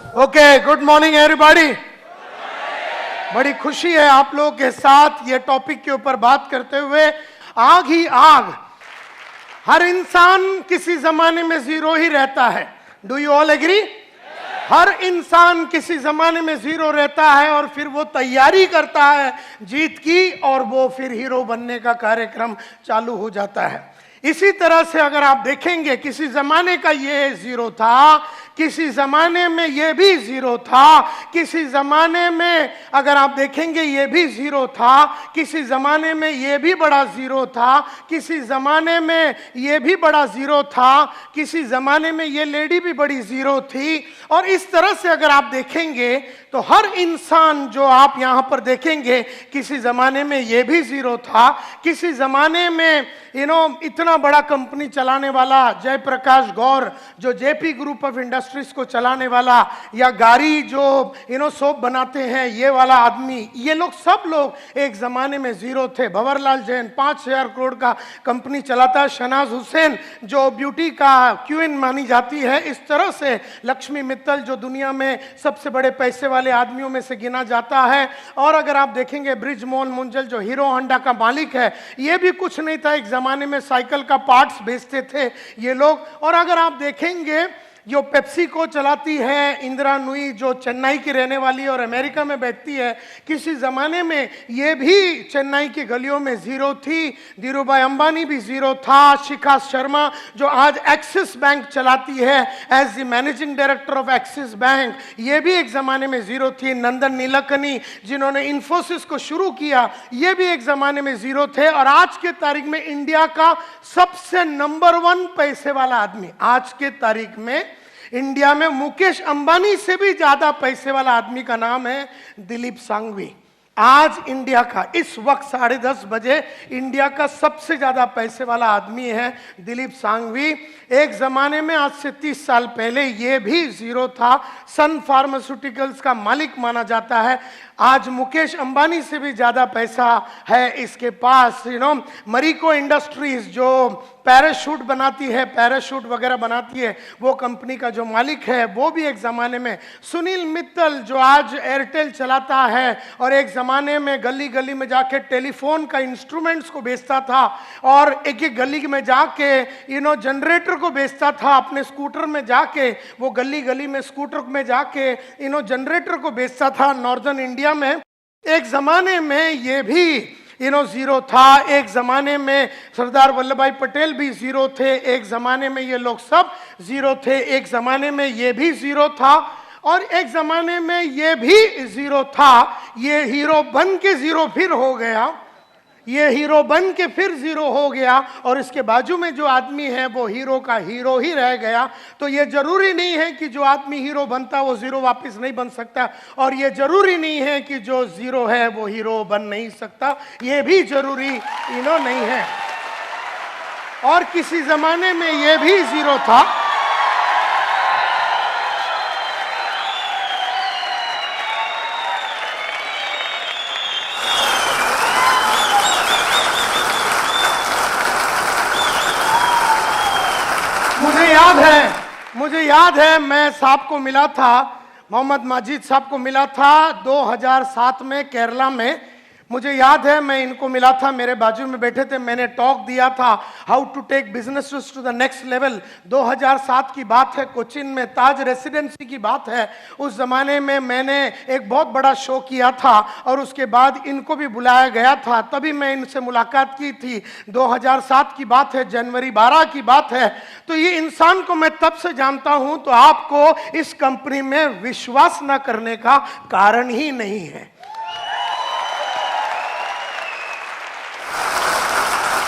Okay, good morning everybody. बड़ी खुशी है आप लोगों के साथ ये टॉपिक के ऊपर बात करते हुए। आग ही आग, हर इंसान किसी जमाने में जीरो ही रहता है। Do you all agree? हर इंसान किसी जमाने में जीरो रहता है और फिर वो तैयारी करता है जीत की और वो फिर हीरो बनने का कार्यक्रम चालू हो जाता है। इसी तरह से अगर आप देखेंगे किसी जमाने का ये जीरो था, किसी जमाने में ये भी जीरो था, किसी जमाने में अगर आप देखेंगे ये भी जीरो था, किसी जमाने में ये भी बड़ा जीरो था, किसी जमाने में ये भी बड़ा जीरो था, किसी जमाने में ये लेडी भी बड़ी जीरो थी। और इस तरह से अगर आप देखेंगे तो हर इंसान जो आप यहां पर देखेंगे किसी जमाने में ये भी जीरो था, किसी जमाने में इतना बड़ा कंपनी चलाने वाला जयप्रकाश गौर जो जेपी ग्रुप ऑफ इंडस्ट्रीज को चलाने वाला, या गाड़ी जो सोप बनाते हैं ये वाला आदमी, ये लोग सब लोग एक जमाने में जीरो थे। भंवरलाल जैन 5,000 करोड़ का कंपनी चलाता है। शहनाज हुसैन जो ब्यूटी का क्वीन मानी जाती है। इस तरह से लक्ष्मी मित्तल जो दुनिया में सबसे बड़े पैसे वाले आदमियों में से गिना जाता है। और अगर आप देखेंगे ब्रिजमोहन मुंजल जो हीरो होंडा का मालिक है, ये भी कुछ नहीं था, एक जमाने में साइकिल का पार्ट्स बेचते थे ये लोग। और अगर आप देखेंगे जो पेप्सी को चलाती है इंदिरा नुई जो चेन्नई की रहने वाली और अमेरिका में बैठती है, किसी ज़माने में ये भी चेन्नई की गलियों में ज़ीरो थी। धीरूभाई अंबानी भी ज़ीरो था। शिखा शर्मा जो आज एक्सिस बैंक चलाती है as the managing director of Axis Bank, ये भी एक ज़माने में ज़ीरो थी। नंदन नीलकनी जिन्होंने इन्फोसिस को शुरू किया, ये भी एक ज़माने में ज़ीरो थे। और आज के तारीख में इंडिया का सबसे नंबर 1 पैसे वाला आदमी, आज के तारीख में इंडिया में मुकेश अंबानी से भी ज्यादा पैसे वाला आदमी का नाम है दिलीप सांघवी। आज इंडिया का इस वक्त 10:30 बजे इंडिया का सबसे ज्यादा पैसे वाला आदमी है दिलीप सांघवी। एक जमाने में आज से 30 साल पहले ये भी जीरो था। सन फार्मास्यूटिकल्स का मालिक माना जाता है। आज मुकेश अंबानी से भी ज्यादा पैसा है इसके पास। मरीको इंडस्ट्रीज जो पैराशूट बनाती है, पैराशूट वगैरह बनाती है, वो कंपनी का जो मालिक है वो भी एक ज़माने में। सुनील मित्तल जो आज एयरटेल चलाता है और एक ज़माने में गली गली में जाके टेलीफोन का इंस्ट्रूमेंट्स को बेचता था और एक एक गली में जाके जनरेटर को बेचता था। अपने स्कूटर में जाके वो गली गली में स्कूटर में जाके जनरेटर को बेचता था नॉर्दर्न इंडिया में। एक ज़माने में ये भी जीरो था। एक ज़माने में सरदार वल्लभ पटेल भी जीरो थे। एक ज़माने में ये लोग सब जीरो थे। एक ज़माने में ये भी जीरो था और एक ज़माने में ये भी जीरो था। ये हीरो बन के जीरो फिर हो गया, ये हीरो बन के फिर जीरो हो गया और इसके बाजू में जो आदमी है वो हीरो का हीरो ही रह गया। तो ये जरूरी नहीं है कि जो आदमी हीरो बनता वो जीरो वापस नहीं बन सकता, और ये जरूरी नहीं है कि जो जीरो है वो हीरो बन नहीं सकता, ये भी जरूरी नहीं है। और किसी जमाने में ये भी जीरो था। मुझे याद है मैं साहब को मिला था, मोहम्मद माजिद साहब को मिला था 2007 में केरला में। मुझे याद है मैं इनको मिला था, मेरे बाजू में बैठे थे, मैंने टॉक दिया था how to take business to the next level. 2007 की बात है, कोचिन में ताज रेसिडेंसी की बात है। उस जमाने में मैंने एक बहुत बड़ा शो किया था और उसके बाद इनको भी बुलाया गया था, तभी मैं इनसे मुलाकात की थी। 2007 की बात है, जनवरी 12 की बात है। तो ये इंसान को मैं तब से जानता हूं, तो आपको इस कंपनी में विश्वास न करने का कारण ही नहीं है,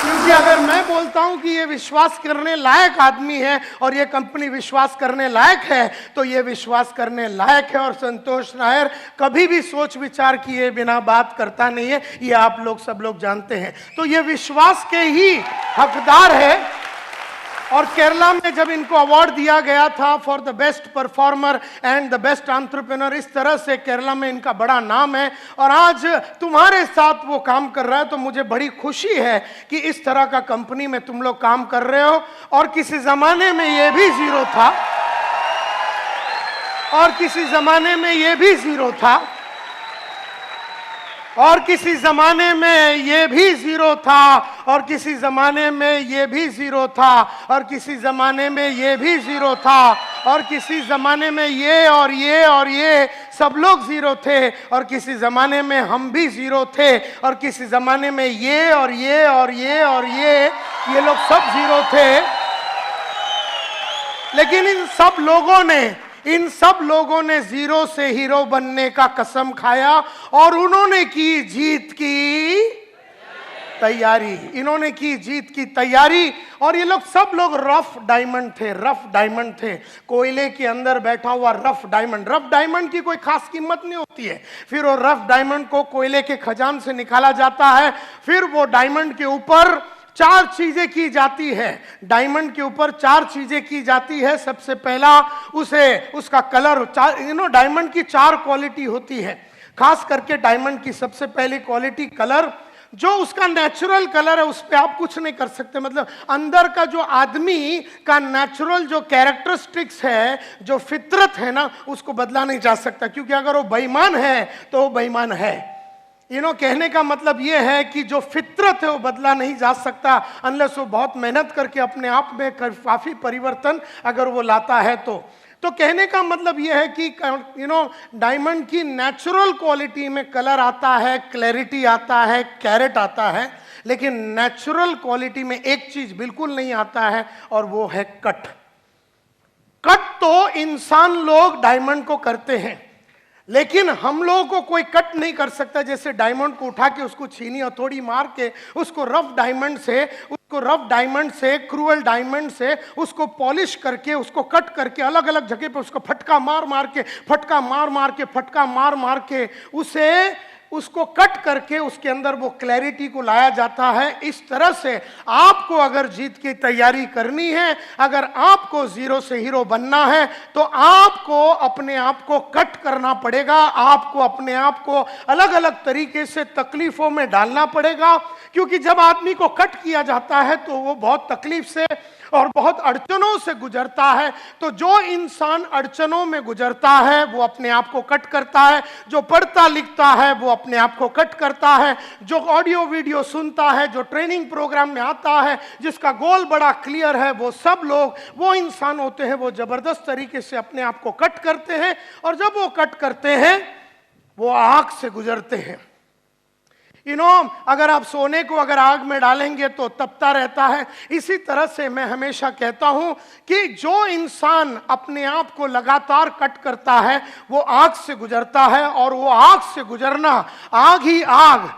क्योंकि अगर मैं बोलता हूं कि ये विश्वास करने लायक आदमी है और ये कंपनी विश्वास करने लायक है, तो ये विश्वास करने लायक है। और संतोष नायर कभी भी सोच विचार किए बिना बात करता नहीं है, ये आप लोग सब लोग जानते हैं। तो ये विश्वास के ही हकदार है। और केरला में जब इनको अवार्ड दिया गया था for the best performer and the best entrepreneur, इस तरह से केरला में इनका बड़ा नाम है और आज तुम्हारे साथ वो काम कर रहा है। तो मुझे बड़ी खुशी है कि इस तरह का कंपनी में तुम लोग काम कर रहे हो। और किसी जमाने में ये भी जीरो था, और किसी जमाने में ये भी जीरो था, और किसी जमाने में ये भी जीरो था, और किसी जमाने में ये भी जीरो था, और किसी जमाने में ये भी जीरो था, और किसी जमाने में ये और ये और ये सब लोग जीरो थे, और किसी जमाने में हम भी जीरो थे, और किसी जमाने में ये और ये और ये और ये लोग सब जीरो थे। लेकिन इन सब लोगों ने जीरो से हीरो बनने का कसम खाया, और उन्होंने की जीत की तैयारी, इन्होंने की जीत की तैयारी। और ये लोग सब लोग रफ डायमंड थे, कोयले के अंदर बैठा हुआ रफ डायमंड की कोई खास कीमत नहीं होती है। फिर वो रफ डायमंड को कोयले के खजान से निकाला जाता है, फिर वो डायमंड के ऊपर 4 चीजें की जाती है। डायमंड के ऊपर 4 चीजें की जाती है। सबसे पहला उसका कलर, डायमंड की 4 क्वालिटी होती है। खास करके डायमंड की सबसे पहली क्वालिटी कलर, जो उसका नेचुरल कलर है उस पर आप कुछ नहीं कर सकते। मतलब अंदर का जो आदमी का नेचुरल जो कैरेक्टरिस्टिक्स है, जो फितरत है ना, उसको बदला नहीं जा सकता, क्योंकि अगर वो बेईमान है तो वो बेईमान है। कहने का मतलब ये है कि जो फितरत है वो बदला नहीं जा सकता, अनलेस वो बहुत मेहनत करके अपने आप में काफी परिवर्तन अगर वो लाता है तो कहने का मतलब ये है कि डायमंड की नेचुरल क्वालिटी में कलर आता है, क्लैरिटी आता है, कैरेट आता है, लेकिन नेचुरल क्वालिटी में एक चीज बिल्कुल नहीं आता है, और वो है कट। तो इंसान लोग डायमंड को करते हैं, लेकिन हम लोगों को कोई कट नहीं कर सकता। जैसे डायमंड को उठा के उसको छीनी हथौड़ी मार के उसको रफ डायमंड से क्रूअल डायमंड से उसको पॉलिश करके उसको कट करके अलग अलग जगह पे उसको फटका मार के उसको कट करके उसके अंदर वो क्लैरिटी को लाया जाता है। इस तरह से आपको अगर जीत की तैयारी करनी है, अगर आपको जीरो से हीरो बनना है, तो आपको अपने आप को कट करना पड़ेगा। आपको अपने आप को अलग अलग तरीके से तकलीफों में डालना पड़ेगा, क्योंकि जब आदमी को कट किया जाता है तो वो बहुत तकलीफ से और बहुत अड़चनों से गुजरता है। तो जो इंसान अड़चनों में गुजरता है वो अपने आप को कट करता है, जो पढ़ता लिखता है वो अपने आप को कट करता है, जो ऑडियो वीडियो सुनता है, जो ट्रेनिंग प्रोग्राम में आता है, जिसका गोल बड़ा क्लियर है, वो सब लोग वो इंसान होते हैं, वो जबरदस्त तरीके से अपने आप को कट करते हैं। और जब वो कट करते हैं वो आग से गुजरते हैं। अगर आप सोने को अगर आग में डालेंगे तो तपता रहता है। इसी तरह से मैं हमेशा कहता हूं कि जो इंसान अपने आप को लगातार कट करता है वो आग से गुजरता है, और वो आग से गुजरना, आग ही आग,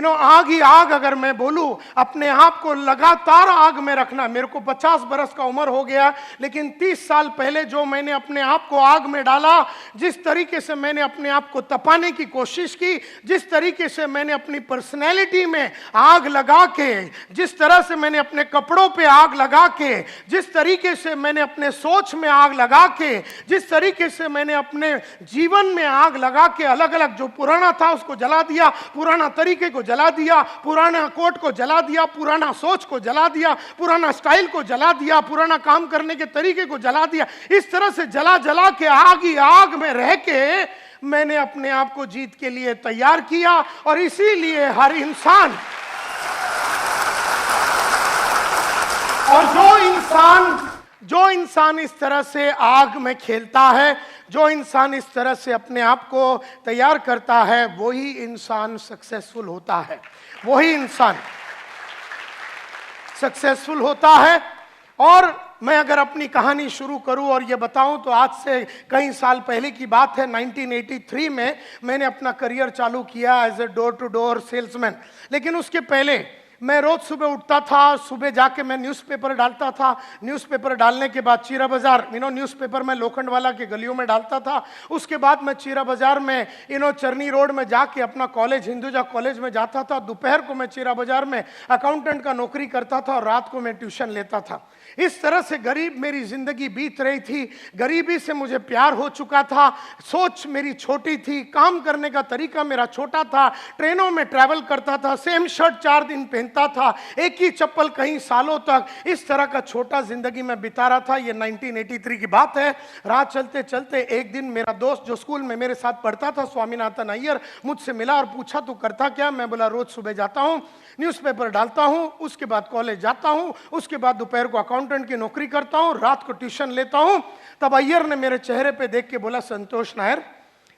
आग ही आग अगर मैं बोलूं, अपने आप को लगातार आग में रखना। मेरे को 50 बरस का उम्र हो गया, लेकिन 30 साल पहले जो मैंने अपने आप को आग में डाला, जिस तरीके से मैंने अपने आप को तपाने की कोशिश की, जिस तरीके से मैंने अपनी पर्सनैलिटी में आग लगा के, जिस तरह से मैंने अपने कपड़ों पे आग लगा के, जिस तरीके से मैंने अपने सोच में आग लगा के, जिस तरीके से मैंने अपने जीवन में आग लगा के अलग अलग जो पुराना था उसको जला दिया, पुराना तरीके को जला दिया, पुराना कोट को जला दिया, पुराना सोच को जला दिया, पुराना स्टाइल को जला दिया, पुराना काम करने के तरीके को जला दिया। इस तरह से जला जला के आग ही आग में रह के मैंने अपने आप को जीत के लिए तैयार किया। और इसीलिए हर इंसान, और जो इंसान इस तरह से आग में खेलता है, जो इंसान इस तरह से अपने आप को तैयार करता है, वही इंसान सक्सेसफुल होता है, वही इंसान सक्सेसफुल होता है। और मैं अगर अपनी कहानी शुरू करूं और ये बताऊं तो आज से कई साल पहले की बात है। 1983 में मैंने अपना करियर चालू किया as a door to door salesman. लेकिन उसके पहले मैं रोज सुबह उठता था, सुबह जाके मैं न्यूज़पेपर डालता था। न्यूज़पेपर डालने के बाद चीरा बाजार, न्यूज़पेपर मैं लोखंडवाला के गलियों में डालता था। उसके बाद मैं चीरा बाजार में चरनी रोड में जाके अपना कॉलेज, हिंदुजा कॉलेज में जाता था। दोपहर को मैं चीरा बाजार में अकाउंटेंट का नौकरी करता था और रात को मैं ट्यूशन लेता था। इस तरह से गरीब मेरी जिंदगी बीत रही थी। गरीबी से मुझे प्यार हो चुका था, सोच मेरी छोटी थी, काम करने का तरीका मेरा छोटा था। ट्रेनों में ट्रैवल करता था, सेम शर्ट 4 दिन पहनता पहनता था, एक ही चप्पल कई सालों तक, इस तरह का छोटा जिंदगी में बिता रहा था। ये 1983 की बात है। राह चलते चलते एक दिन मेरा दोस्त जो स्कूल में मेरे साथ पढ़ता था, स्वामीनाथन अय्यर, मुझसे मिला और पूछा तू करता क्या? मैं बोला रोज सुबह जाता हूँ, न्यूज़पेपर डालता हूँ, उसके बाद कॉलेज जाता हूँ, उसके बाद दोपहर को अकाउंटेंट की नौकरी करता हूँ, रात को ट्यूशन लेता हूँ। तब अय्यर ने मेरे चेहरे पे देख के बोला, संतोष नायर,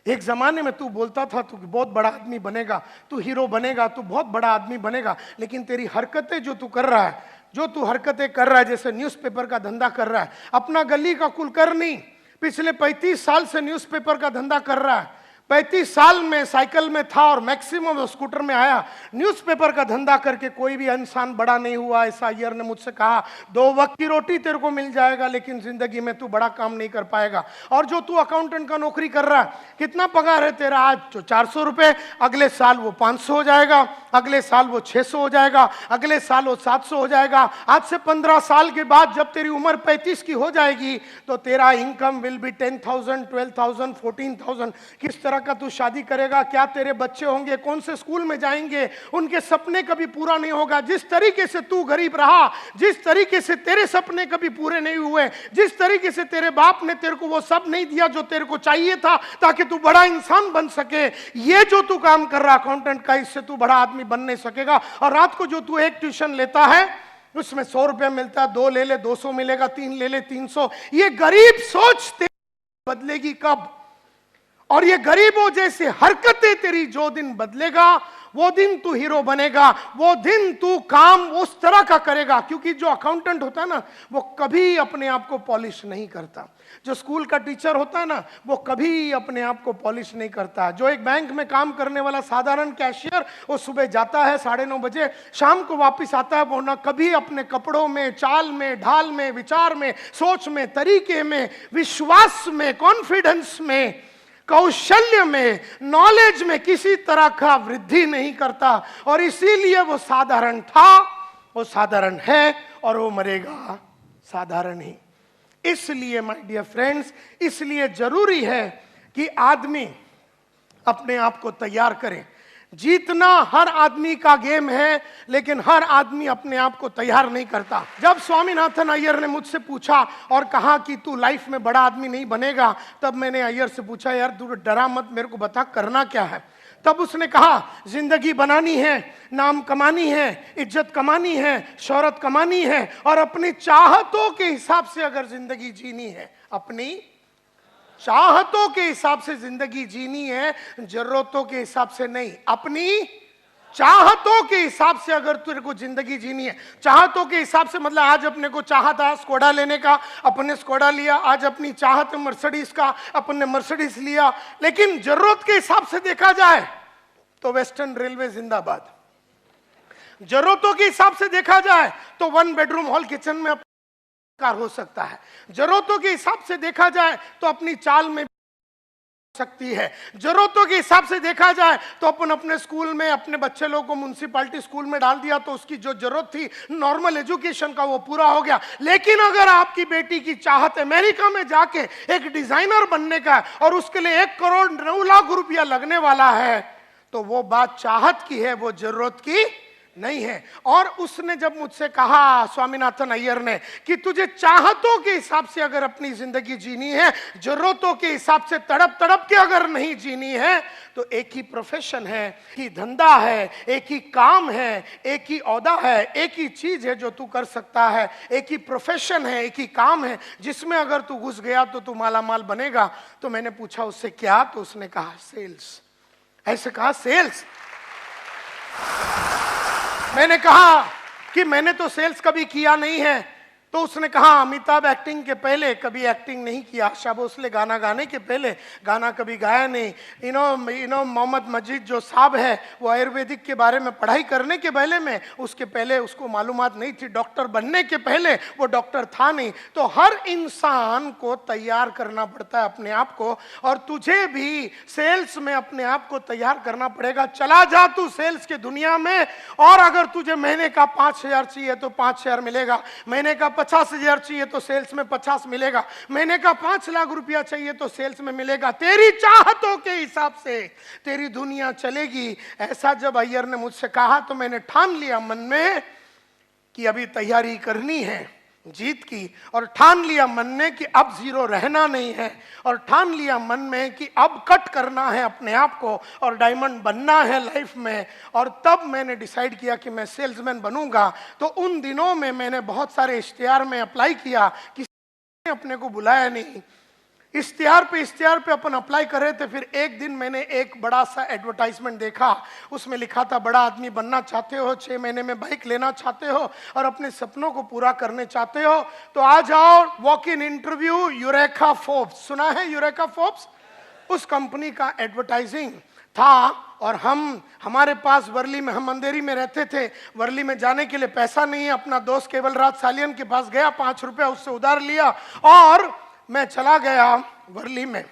एक जमाने में तू बोलता था तू बहुत बड़ा आदमी बनेगा, तू हीरो बनेगा, तू बहुत बड़ा आदमी बनेगा, लेकिन तेरी हरकतें जो तू कर रहा है, जो तू हरकतें कर रहा है, जैसे न्यूज़पेपर का धंधा कर रहा है, अपना गली का कुलकर्णी पिछले 35 साल से न्यूज़पेपर का धंधा कर रहा है, 35 साल में साइकिल में था और मैक्सिमम स्कूटर में आया, न्यूज़पेपर का धंधा करके कोई भी इंसान बड़ा नहीं हुआ। ऐसा अय्यर ने मुझसे कहा, 2 वक्त की रोटी तेरे को मिल जाएगा, लेकिन जिंदगी में तू बड़ा काम नहीं कर पाएगा। और जो तू अकाउंटेंट का नौकरी कर रहा है, कितना पगार है तेरा? आज जो 400 रुपए, अगले साल वो 500 हो जाएगा, अगले साल वो 600 हो जाएगा, अगले साल वो 700 हो जाएगा। आज से 15 साल के बाद जब तेरी उम्र 35 की हो जाएगी तो तेरा इनकम विल बी 10,000, 12,000, 14,000। किस तरह का तू शादी करेगा? क्या तेरे बच्चे होंगे? कौन से स्कूल में जाएंगे? उनके सपने कभी पूरा नहीं होगा। जिस तरीके से तू गरीब रहा, जिस तरीके से तेरे सपने कभी पूरे नहीं हुए, जिस तरीके से तेरे बाप ने तेरे को वो सब नहीं दिया जो तेरे को चाहिए था ताकि तू बड़ा इंसान बन सके, ये जो तू काम कर रहा अकाउंटेंट का, इससे तू बड़ा आदमी बन नहीं सकेगा। और रात को जो तू एक ट्यूशन लेता है उसमें 100 रुपया मिलता है, 2 ले ले 200 मिलेगा, 3 ले ले 300। ये गरीब सोच तेरी बदलेगी कब? और ये गरीबों जैसे हरकतें तेरी जो दिन बदलेगा, वो दिन तू हीरो बनेगा, वो दिन तू काम उस तरह का करेगा। क्योंकि जो अकाउंटेंट होता है ना, वो कभी अपने आप को पॉलिश नहीं करता। जो स्कूल का टीचर होता है ना, वो कभी अपने आप को पॉलिश नहीं करता। जो एक बैंक में काम करने वाला साधारण कैशियर, वो सुबह जाता है 9:30 बजे, शाम को वापस आता है, वो ना कभी अपने कपड़ों में, चाल में, ढाल में, विचार में, सोच में, तरीके में, विश्वास में, कॉन्फिडेंस में, कौशल्य में, नॉलेज में किसी तरह का वृद्धि नहीं करता। और इसीलिए वो साधारण था, वो साधारण है और वो मरेगा साधारण ही। इसलिए माय डियर फ्रेंड्स, इसलिए जरूरी है कि आदमी अपने आप को तैयार करे। जीतना हर आदमी का गेम है, लेकिन हर आदमी अपने आप को तैयार नहीं करता। जब स्वामीनाथन अय्यर ने मुझसे पूछा और कहा कि तू लाइफ में बड़ा आदमी नहीं बनेगा, तब मैंने अय्यर से पूछा, यार तू डरा मत, मेरे को बता करना क्या है। तब उसने कहा, जिंदगी बनानी है, नाम कमानी है, इज्जत कमानी है, शोहरत कमानी है, और अपनी चाहतों के हिसाब से अगर जिंदगी जीनी है, अपनी चाहतों के हिसाब से जिंदगी जीनी है, जरूरतों के हिसाब से नहीं। अपनी चाहतों के हिसाब से अगर तेरे को जिंदगी जीनी है, चाहतों के हिसाब से मतलब आज अपने को चाहा था स्कोडा लेने का, अपने स्कोडा लिया। आज अपनी चाहत मर्सिडीज का, अपने मर्सिडीज लिया। लेकिन जरूरत के हिसाब से देखा जाए तो वेस्टर्न रेलवे जिंदाबाद। जरूरतों के हिसाब से देखा जाए तो 1 बेडरूम हॉल किचन में कार हो सकता है। जरूरतों के हिसाब से देखा जाए तो अपनी चाल में सकती है। जरूरतों के हिसाब से देखा जाए तो अपन अपने स्कूल में अपने बच्चे लोगों को म्युनिसिपैलिटी स्कूल में डाल दिया तो उसकी जो जरूरत थी नॉर्मल एजुकेशन का, वो पूरा हो गया। लेकिन अगर आपकी बेटी की चाहत अमेरिका में जाके एक डिजाइनर बनने का और उसके लिए 1 करोड़ 9 लाख रुपया लगने वाला है, तो वो बात चाहत की है, वो जरूरत की नहीं है। और उसने जब मुझसे कहा, स्वामीनाथन अय्यर ने, कि तुझे चाहतों के हिसाब से अगर अपनी जिंदगी जीनी है, जरूरतों के हिसाब से तड़प तड़प के अगर नहीं जीनी है, तो एक ही प्रोफेशन है, एक ही धंधा है, एक ही काम है, एक ही औहदा है, एक ही चीज है जो तू कर सकता है, एक ही प्रोफेशन है, एक ही काम है जिसमें अगर तू घुस गया तो तू मालामाल बनेगा। तो मैंने पूछा उससे क्या? तो उसने कहा सेल्स। ऐसे कहा सेल्स। मैंने कहा कि मैंने तो सेल्स कभी किया नहीं है। तो उसने कहा, अमिताभ एक्टिंग के पहले कभी एक्टिंग नहीं किया, आशा भोसले गाना गाने के पहले गाना कभी गाया नहीं, मोहम्मद मजीद जो साहब है वो आयुर्वेदिक के बारे में पढ़ाई करने के पहले में, उसके पहले उसको मालूमात नहीं थी, डॉक्टर बनने के पहले वो डॉक्टर था नहीं। तो हर इंसान को तैयार करना पड़ता है अपने आप को, और तुझे भी सेल्स में अपने आप को तैयार करना पड़ेगा। चला जा तू सेल्स की दुनिया में, और अगर तुझे महीने का 5,000 चाहिए तो 5,000 मिलेगा, महीने का 50,000 चाहिए तो सेल्स में 50 मिलेगा। मैंने कहा 5 लाख रुपया चाहिए तो सेल्स में मिलेगा। तेरी चाहतों के हिसाब से तेरी दुनिया चलेगी। ऐसा जब अय्यर ने मुझसे कहा तो मैंने ठान लिया मन में कि अभी तैयारी करनी है जीत की, और ठान लिया मन में कि अब जीरो रहना नहीं है, और ठान लिया मन में कि अब कट करना है अपने आप को और डायमंड बनना है लाइफ में। और तब मैंने डिसाइड किया कि मैं सेल्समैन बनूंगा। तो उन दिनों में मैंने बहुत सारे इश्तिहार में अप्लाई किया, किसी ने अपने को बुलाया नहीं। इश्तिहार पे अपन अप्लाई कर रहे थे। फिर एक दिन मैंने एक बड़ा सा एडवर्टाइजमेंट देखा, उसमें लिखा था बड़ा आदमी बनना चाहते हो, 6 महीने में बाइक लेना चाहते हो और अपने सपनों को पूरा करने चाहते हो तो आ जाओ walk in interview eureka Forbes. सुना है यूरेका फोर्ब्स? उस कंपनी का एडवर्टाइजिंग था। और हमारे पास वर्ली में, हम अंधेरी में रहते थे, वर्ली में जाने के लिए पैसा नहीं है। अपना दोस्त केवल राज सालियन के पास गया, 5 रुपया उससे उधार लिया और मैं चला गया वर्ली में।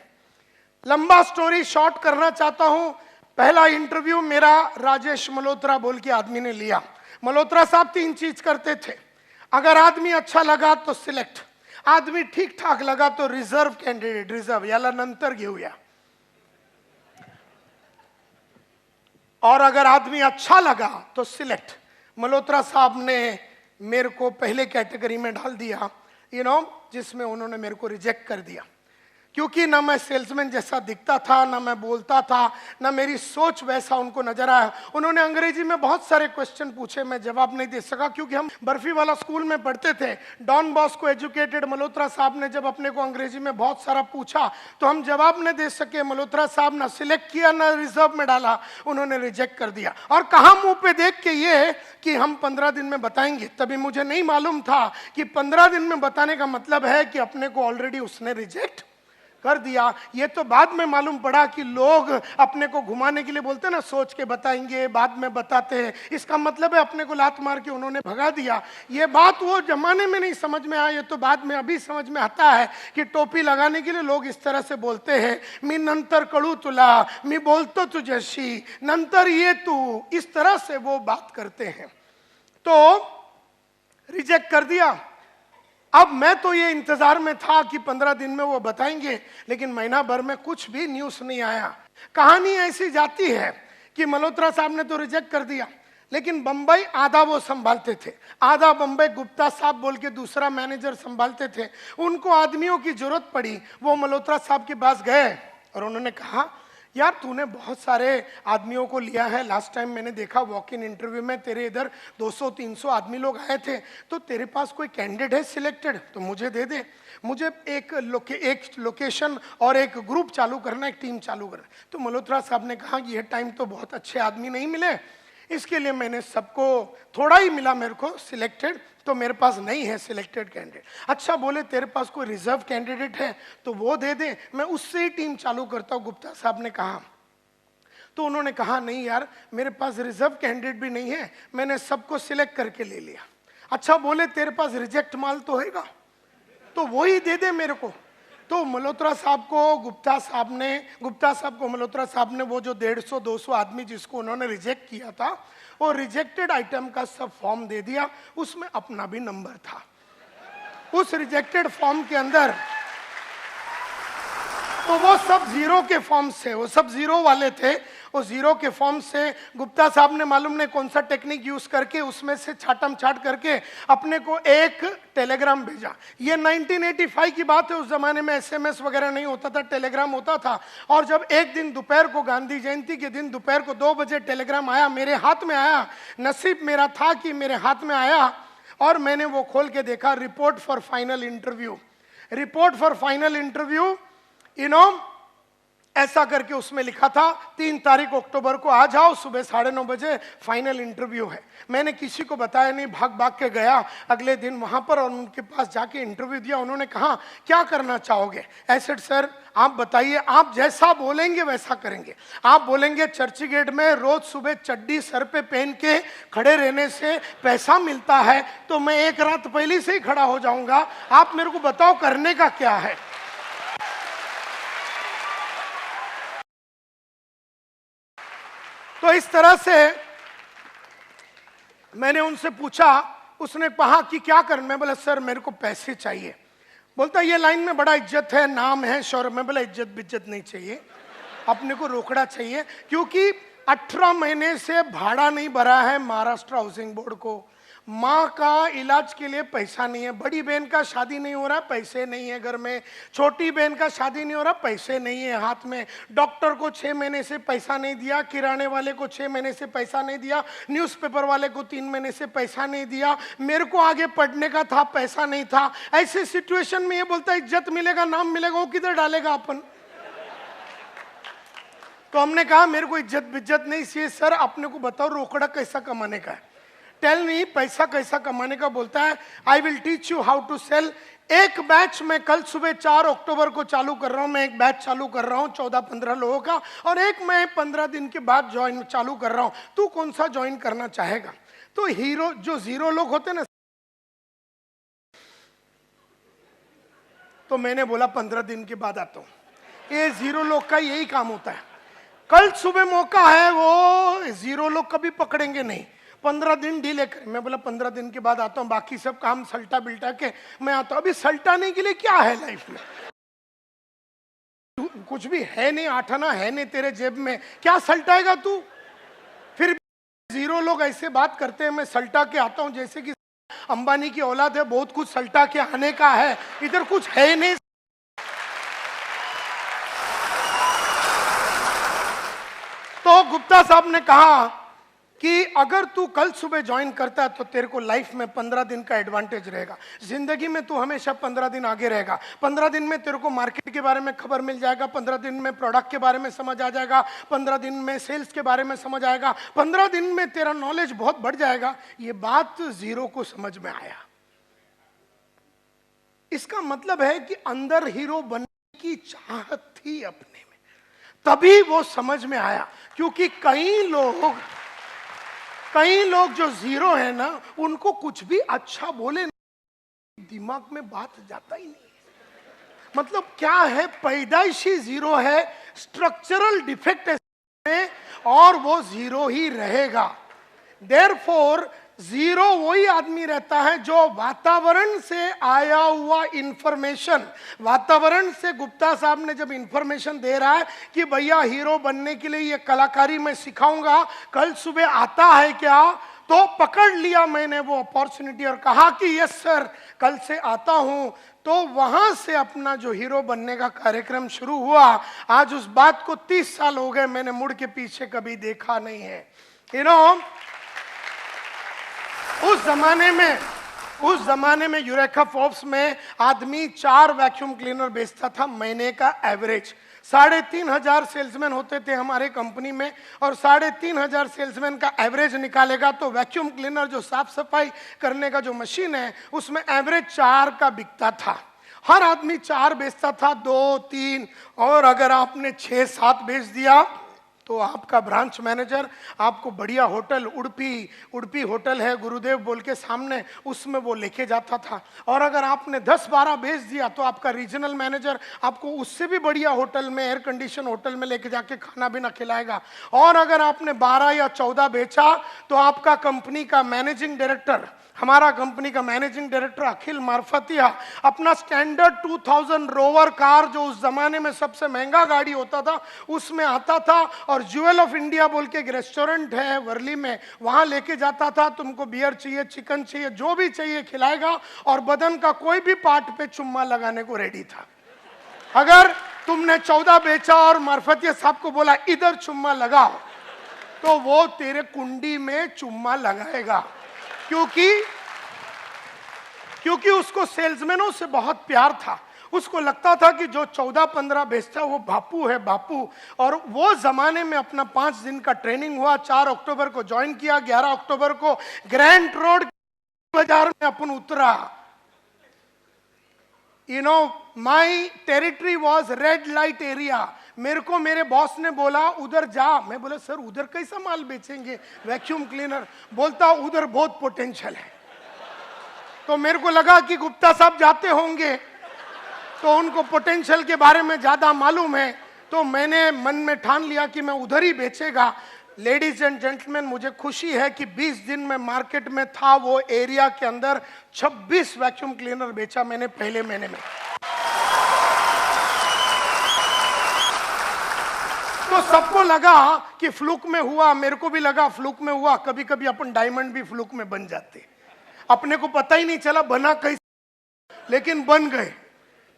लंबा स्टोरी शॉर्ट करना चाहता हूं। पहला इंटरव्यू मेरा राजेश मल्होत्रा बोल के आदमी ने लिया। मल्होत्रा साहब 3 चीज करते थे। अगर आदमी अच्छा लगा तो सिलेक्ट, आदमी ठीक ठाक लगा तो रिजर्व कैंडिडेट, रिजर्व याला नंतर घेऊया, और अगर आदमी अच्छा लगा तो सिलेक्ट। मल्होत्रा साहब ने मेरे को पहले कैटेगरी में डाल दिया, जिसमें उन्होंने मेरे को रिजेक्ट कर दिया, क्योंकि ना मैं सेल्समैन जैसा दिखता था, ना मैं बोलता था, ना मेरी सोच वैसा उनको नजर आया। उन्होंने अंग्रेजी में बहुत सारे क्वेश्चन पूछे, मैं जवाब नहीं दे सका, क्योंकि हम बर्फी वाला स्कूल में पढ़ते थे। डॉन बॉस्को एजुकेटेड मल्होत्रा साहब ने जब अपने को अंग्रेजी में बहुत सारा पूछा तो हम जवाब नहीं दे सके। मल्होत्रा साहब ना सिलेक्ट किया ना रिजर्व में डाला, उन्होंने रिजेक्ट कर दिया। और कहा मुंह पे देख के ये कि हम 15 दिन में बताएंगे। तभी मुझे नहीं मालूम था कि 15 दिन में बताने का मतलब है कि अपने को ऑलरेडी उसने रिजेक्ट कर दिया। ये तो बाद में मालूम पड़ा कि लोग अपने को घुमाने के लिए बोलते हैं ना, सोच के बताएंगे, बाद में बताते हैं, इसका मतलब है अपने को लात मार के उन्होंने भगा दिया। ये बात वो जमाने में नहीं समझ में आया, ये तो बाद में अभी समझ में आता है कि टोपी लगाने के लिए लोग इस तरह से बोलते हैं, मी नंतर कळू तुला, मी बोलतो तुझ्याशी, नंतर ये तू, इस तरह से वो बात करते हैं। तो रिजेक्ट कर दिया। अब मैं तो ये इंतजार में था कि 15 दिन में वो बताएंगे, लेकिन महीना भर में कुछ भी न्यूज नहीं आया। कहानी ऐसी जाती है कि मल्होत्रा साहब ने तो रिजेक्ट कर दिया, लेकिन बंबई आधा वो संभालते थे, आधा बंबई गुप्ता साहब बोल के दूसरा मैनेजर संभालते थे। उनको आदमियों की जरूरत पड़ी, वो मल्होत्रा साहब के पास गए और उन्होंने कहा, यार तूने बहुत सारे आदमियों को लिया है, लास्ट टाइम मैंने देखा वॉक इन इंटरव्यू में तेरे इधर 200-300 आदमी लोग आए थे, तो तेरे पास कोई कैंडिडेट है सिलेक्टेड तो मुझे दे दे। मुझे एक लोकेशन और एक ग्रुप चालू करना, एक टीम चालू करना। तो मल्होत्रा साहब ने कहा कि ये टाइम तो बहुत अच्छे आदमी नहीं मिले, इसके लिए मैंने सबको, थोड़ा ही मिला मेरे को सिलेक्टेड, तो मेरे पास नहीं है सिलेक्टेड कैंडिडेट। अच्छा, बोले तेरे पास कोई रिजर्व कैंडिडेट है तो वो दे दे, मैं उससे ही टीम चालू करता हूँ, गुप्ता साहब ने कहा। तो उन्होंने कहा नहीं यार, मेरे पास रिजर्व कैंडिडेट भी नहीं है, मैंने सबको सिलेक्ट करके ले लिया। अच्छा, बोले तेरे पास रिजेक्ट माल तो होगा तो वो ही दे दे मेरे को। तो मल्होत्रा साहब को गुप्ता साहब को मल्होत्रा साहब ने वो जो 150-200 आदमी जिसको उन्होंने रिजेक्ट किया था, वो रिजेक्टेड आइटम का सब फॉर्म दे दिया, उसमें अपना भी नंबर था। उस रिजेक्टेड फॉर्म के अंदर तो वो सब जीरो के फॉर्म से, वो सब जीरो वाले थे, वो जीरो के फॉर्म से गुप्ता साहब ने मालूम नहीं कौन सा टेक्निक यूज करके उसमें से छाटम छाट करके अपने को एक टेलीग्राम भेजा। ये 1985 की बात है, उस जमाने में एसएमएस वगैरह नहीं होता था, टेलीग्राम होता था। और जब एक दिन दोपहर को, गांधी जयंती के दिन दोपहर को 2 बजे टेलीग्राम आया, मेरे हाथ में आया, नसीब मेरा था कि मेरे हाथ में आया, और मैंने वो खोल के देखा, report for final interview, report for final interview, ऐसा करके उसमें लिखा था 3 तारीख अक्टूबर को आ जाओ, सुबह 9:30 बजे फाइनल इंटरव्यू है। मैंने किसी को बताया नहीं, भाग भाग के गया अगले दिन वहां पर और उनके पास जाके इंटरव्यू दिया। उन्होंने कहा क्या करना चाहोगे? ऐसे सर आप बताइए, आप जैसा बोलेंगे वैसा करेंगे। आप बोलेंगे चर्च गेट में रोज सुबह चड्डी सर पे पहन के खड़े रहने से पैसा मिलता है, तो मैं एक रात पहले से ही खड़ा हो जाऊंगा। आप मेरे को बताओ करने का क्या है। तो इस तरह से मैंने उनसे पूछा, उसने कहा कि क्या कर, मैं बोला सर मेरे को पैसे चाहिए। बोलता ये लाइन में बड़ा इज्जत है, नाम है, शौर्य। मैं बोला इज्जत बिज्जत नहीं चाहिए, अपने को रोकड़ा चाहिए, क्योंकि 18 महीने से भाड़ा नहीं भरा है महाराष्ट्र हाउसिंग बोर्ड को। माँ का इलाज के लिए पैसा नहीं है, बड़ी बहन का शादी नहीं हो रहा, पैसे नहीं है घर में, छोटी बहन का शादी नहीं हो रहा, पैसे नहीं है हाथ में, डॉक्टर को 6 महीने से पैसा नहीं दिया, किराने वाले को 6 महीने से पैसा नहीं दिया, न्यूज़पेपर वाले को 3 महीने से पैसा नहीं दिया, मेरे को आगे पढ़ने का था, पैसा नहीं था। ऐसे सिचुएशन में ये बोलता है इज्जत मिलेगा, नाम मिलेगा, वो किधर डालेगा अपन? तो हमने कहा मेरे को इज्जत बिज्जत नहीं चाहिए सर, अपने को बताओ रोकड़ा कैसा कमाने का है, टेल मी पैसा कैसा कमाने का। बोलता है I will teach you how to sell. एक बैच मैं कल सुबह 4 अक्टूबर को चालू कर रहा हूं, मैं एक बैच चालू कर रहा हूं 14-15 लोगों का, और एक मैं 15 दिन के बाद ज्वाइन चालू कर रहा हूं, तू कौन सा ज्वाइन करना चाहेगा? तो हीरो जो 0 लोग होते हैं ना, तो मैंने बोला 15 दिन के बाद आता हूं। ये 0 लोग का यही काम होता है, कल सुबह मौका है, वो 0 लोग कभी पकड़ेंगे नहीं, 15 दिन डीले कर। मैं बोला 15 दिन के बाद आता हूँ, बाकी सब काम सल्टा बिल्टा के मैं आता हूँ। अभी सल्टाने के लिए क्या है लाइफ में? कुछ भी है नहीं, 8 आना है नहीं तेरे जेब में, क्या सल्टाएगा तू? फिर 0 लोग ऐसे बात करते हैं, मैं सल्टा के आता हूँ जैसे कि अंबानी की औलाद है, बहुत कुछ सल्टा के आने का है, इधर कुछ है नहीं। तो गुप्ता साहब ने कहा कि अगर तू कल सुबह ज्वाइन करता है तो तेरे को लाइफ में 15 दिन का एडवांटेज रहेगा, जिंदगी में तू हमेशा 15 दिन आगे रहेगा। 15 दिन में तेरे को मार्केट के बारे में खबर मिल जाएगा, 15 दिन में प्रोडक्ट के बारे में समझ आ जाएगा, 15 दिन में सेल्स के बारे में समझ आएगा, 15 दिन में तेरा नॉलेज बहुत बढ़ जाएगा। ये बात 0 को समझ में आया। इसका मतलब है कि अंदर हीरो बनने की चाहत थी अपने में, तभी वो समझ में आया। क्योंकि कई लोग जो 0 है ना, उनको कुछ भी अच्छा बोले दिमाग में बात जाता ही नहीं है। मतलब क्या है, पैदाइशी 0 है, स्ट्रक्चरल डिफेक्ट है, और वो 0 ही रहेगा। देयरफॉर 0 वही आदमी रहता है जो वातावरण से आया हुआ इंफॉर्मेशन, वातावरण से गुप्ता साहब ने जब इंफॉर्मेशन दे रहा है कि भैया हीरो बनने के लिए ये कलाकारी मैं सिखाऊंगा, कल सुबह आता है क्या, तो पकड़ लिया मैंने वो अपॉर्चुनिटी और कहा कि यस सर कल से आता हूं। तो वहां से अपना जो हीरो बनने का कार्यक्रम शुरू हुआ। आज उस बात को 30 साल हो गए, मैंने मुड़ के पीछे कभी देखा नहीं है। यू नो, उस जमाने में यूरेका फोर्ब्स में आदमी 4 वैक्यूम क्लीनर बेचता था महीने का एवरेज। 3,500 सेल्समैन होते थे हमारे कंपनी में, और 3,500 सेल्समैन का एवरेज निकालेगा तो वैक्यूम क्लीनर जो साफ सफाई करने का जो मशीन है उसमें एवरेज 4 का बिकता था। हर आदमी 4 बेचता था, 2, 3, और अगर आपने 6, 7 बेच दिया तो आपका ब्रांच मैनेजर आपको बढ़िया होटल, उड़पी होटल है गुरुदेव बोल के सामने, उसमें वो लेके जाता था। और अगर आपने 10, 12 बेच दिया तो आपका रीजनल मैनेजर आपको उससे भी बढ़िया होटल में, एयर कंडीशन होटल में लेके जाके खाना भी ना खिलाएगा। और अगर आपने 12 या 14 बेचा तो आपका कंपनी का मैनेजिंग डायरेक्टर, हमारा कंपनी का मैनेजिंग डायरेक्टर अखिल मार्फतिया, अपना स्टैंडर्ड 2000 रोवर कार, जो उस जमाने में सबसे महंगा गाड़ी होता था, उसमें आता था और ज्वेल ऑफ इंडिया बोल के एक रेस्टोरेंट है वर्ली में, वहां लेके जाता था। तुमको बियर चाहिए, चिकन चाहिए, जो भी चाहिए खिलाएगा, और बदन का कोई भी पार्ट पे चुम्मा लगाने को रेडी था। अगर तुमने 14 बेचा और मार्फतिया साहब को बोला इधर चुम्मा लगाओ, तो वो तेरे कुंडी में चुम्मा लगाएगा, क्योंकि उसको सेल्समैनों से बहुत प्यार था। उसको लगता था कि जो 14-15 बेचता वो बापू है, बापू। और वो जमाने में अपना 5 दिन का ट्रेनिंग हुआ, 4 अक्टूबर को ज्वाइन किया, 11 अक्टूबर को ग्रैंड रोड बाजार में अपन उतरा। You know, my territory was red light area. मेरे को मेरे बॉस ने बोला उधर जा। मैं बोला सर उधर कैसा माल बेचेंगे, वैक्यूम क्लीनर? बोलता उधर बहुत पोटेंशियल है। तो मेरे को लगा कि गुप्ता साहब जाते होंगे तो उनको पोटेंशियल के बारे में ज्यादा मालूम है, तो मैंने मन में ठान लिया कि मैं उधर ही बेचेगा। लेडीज एंड जेंटलमैन, मुझे खुशी है कि 20 दिन में मार्केट में था वो एरिया के अंदर 26 वैक्यूम क्लीनर बेचा मैंने पहले महीने में। तो सबको लगा कि फ्लूक में हुआ, मेरे को भी लगा फ्लूक में हुआ। कभी कभी अपन डायमंड भी फ्लूक में बन जाते, अपने को पता ही नहीं चला बना कैसे, लेकिन बन गए,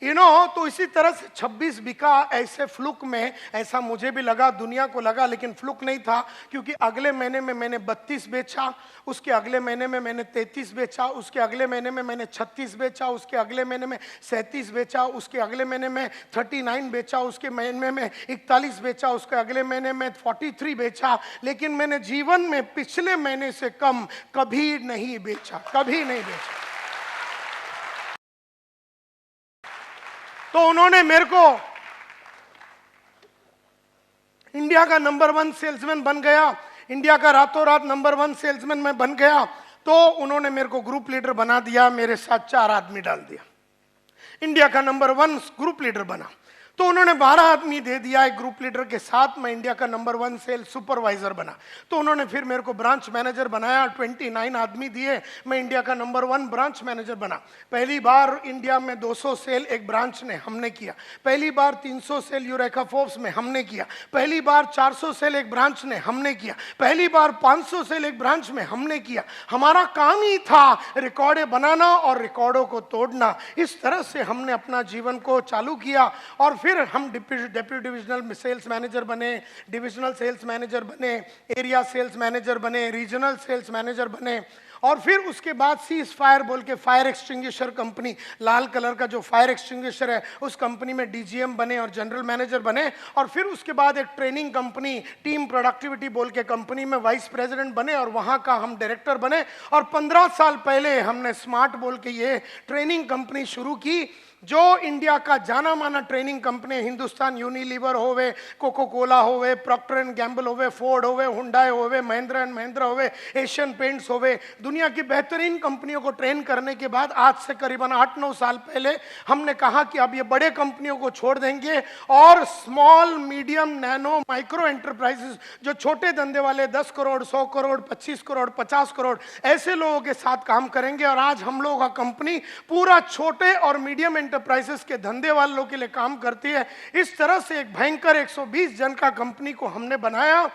तो इसी तरह से 26 बिका ऐसे फ्लूक में। ऐसा मुझे भी लगा, दुनिया को लगा, लेकिन फ्लूक नहीं था, क्योंकि अगले महीने में मैंने 32 बेचा, उसके अगले महीने में मैंने 33 बेचा, उसके अगले महीने में मैंने 36 बेचा, उसके अगले महीने में 37 बेचा, उसके अगले महीने में 39 बेचा, उसके महीने में 41 बेचा, उसके अगले महीने में 43 बेचा। लेकिन मैंने जीवन में पिछले महीने से कम कभी नहीं बेचा, कभी नहीं बेचा। तो उन्होंने मेरे को इंडिया का नंबर 1 सेल्समैन बन गया, इंडिया का रातों रात नंबर 1 सेल्समैन मैं बन गया। तो उन्होंने मेरे को ग्रुप लीडर बना दिया, मेरे साथ 4 आदमी डाल दिया, इंडिया का नंबर 1 ग्रुप लीडर बना। तो उन्होंने 12 आदमी दे दिया एक ग्रुप लीडर के साथ, मैं इंडिया का नंबर 1 सेल्स सुपरवाइजर बना। तो उन्होंने फिर मेरे को ब्रांच मैनेजर बनाया, 29 आदमी दिए, मैं इंडिया का नंबर 1 ब्रांच मैनेजर बना। पहली बार इंडिया में 200 सेल एक ब्रांच ने हमने किया, पहली बार 300 सेल यूरेका फोर्ब्स में हमने किया, पहली बार 400 सेल एक ब्रांच ने हमने किया, पहली बार 500 सेल एक ब्रांच में हमने किया। हमारा काम ही था रिकॉर्डें बनाना और रिकॉर्डों को तोड़ना। इस तरह से हमने अपना जीवन को चालू किया और फिर हम डेप्यूटी डिविजनल सेल्स मैनेजर बने, डिविजनल सेल्स मैनेजर बने, एरिया सेल्स मैनेजर बने, रीजनल सेल्स मैनेजर बने। और फिर उसके बाद सीज फायर बोल के फायर एक्सटिंग्विशर कंपनी, लाल कलर का जो फायर एक्सटिंग्विशर है, उस कंपनी में डीजीएम बने और जनरल मैनेजर बने। और फिर उसके बाद एक ट्रेनिंग कंपनी टीम प्रोडक्टिविटी बोल के कंपनी में वाइस प्रेसिडेंट बने और वहां का हम डायरेक्टर बने। और 15 साल पहले हमने स्मार्ट बोल के ये ट्रेनिंग कंपनी शुरू की, जो इंडिया का जाना माना ट्रेनिंग कंपनी, हिंदुस्तान यूनिलीवर होवे, कोको कोला होवे, प्रॉक्टर एंड गैम्बल होवे, फोर्ड होवे, हुंडई होवे, महिंद्रा एंड महिंद्रा होवे, एशियन पेंट्स होवे, दुनिया की बेहतरीन कंपनियों को ट्रेन करने के बाद आज से करीबन 8-9 साल पहले हमने कहा कि अब ये बड़े कंपनियों को छोड़ देंगे और small medium nano micro enterprises, जो छोटे धंधे वाले 10 करोड़ 100 करोड़ 25 करोड़ 50 करोड़ ऐसे लोगों के साथ काम करेंगे। और आज हम लोगों का कंपनी पूरा छोटे और मीडियम एंटरप्राइजेस के धंधे वालों के लिए काम करती है। इस तरह से एक भयंकर 120 जन का कंपनी को हमने बनाया।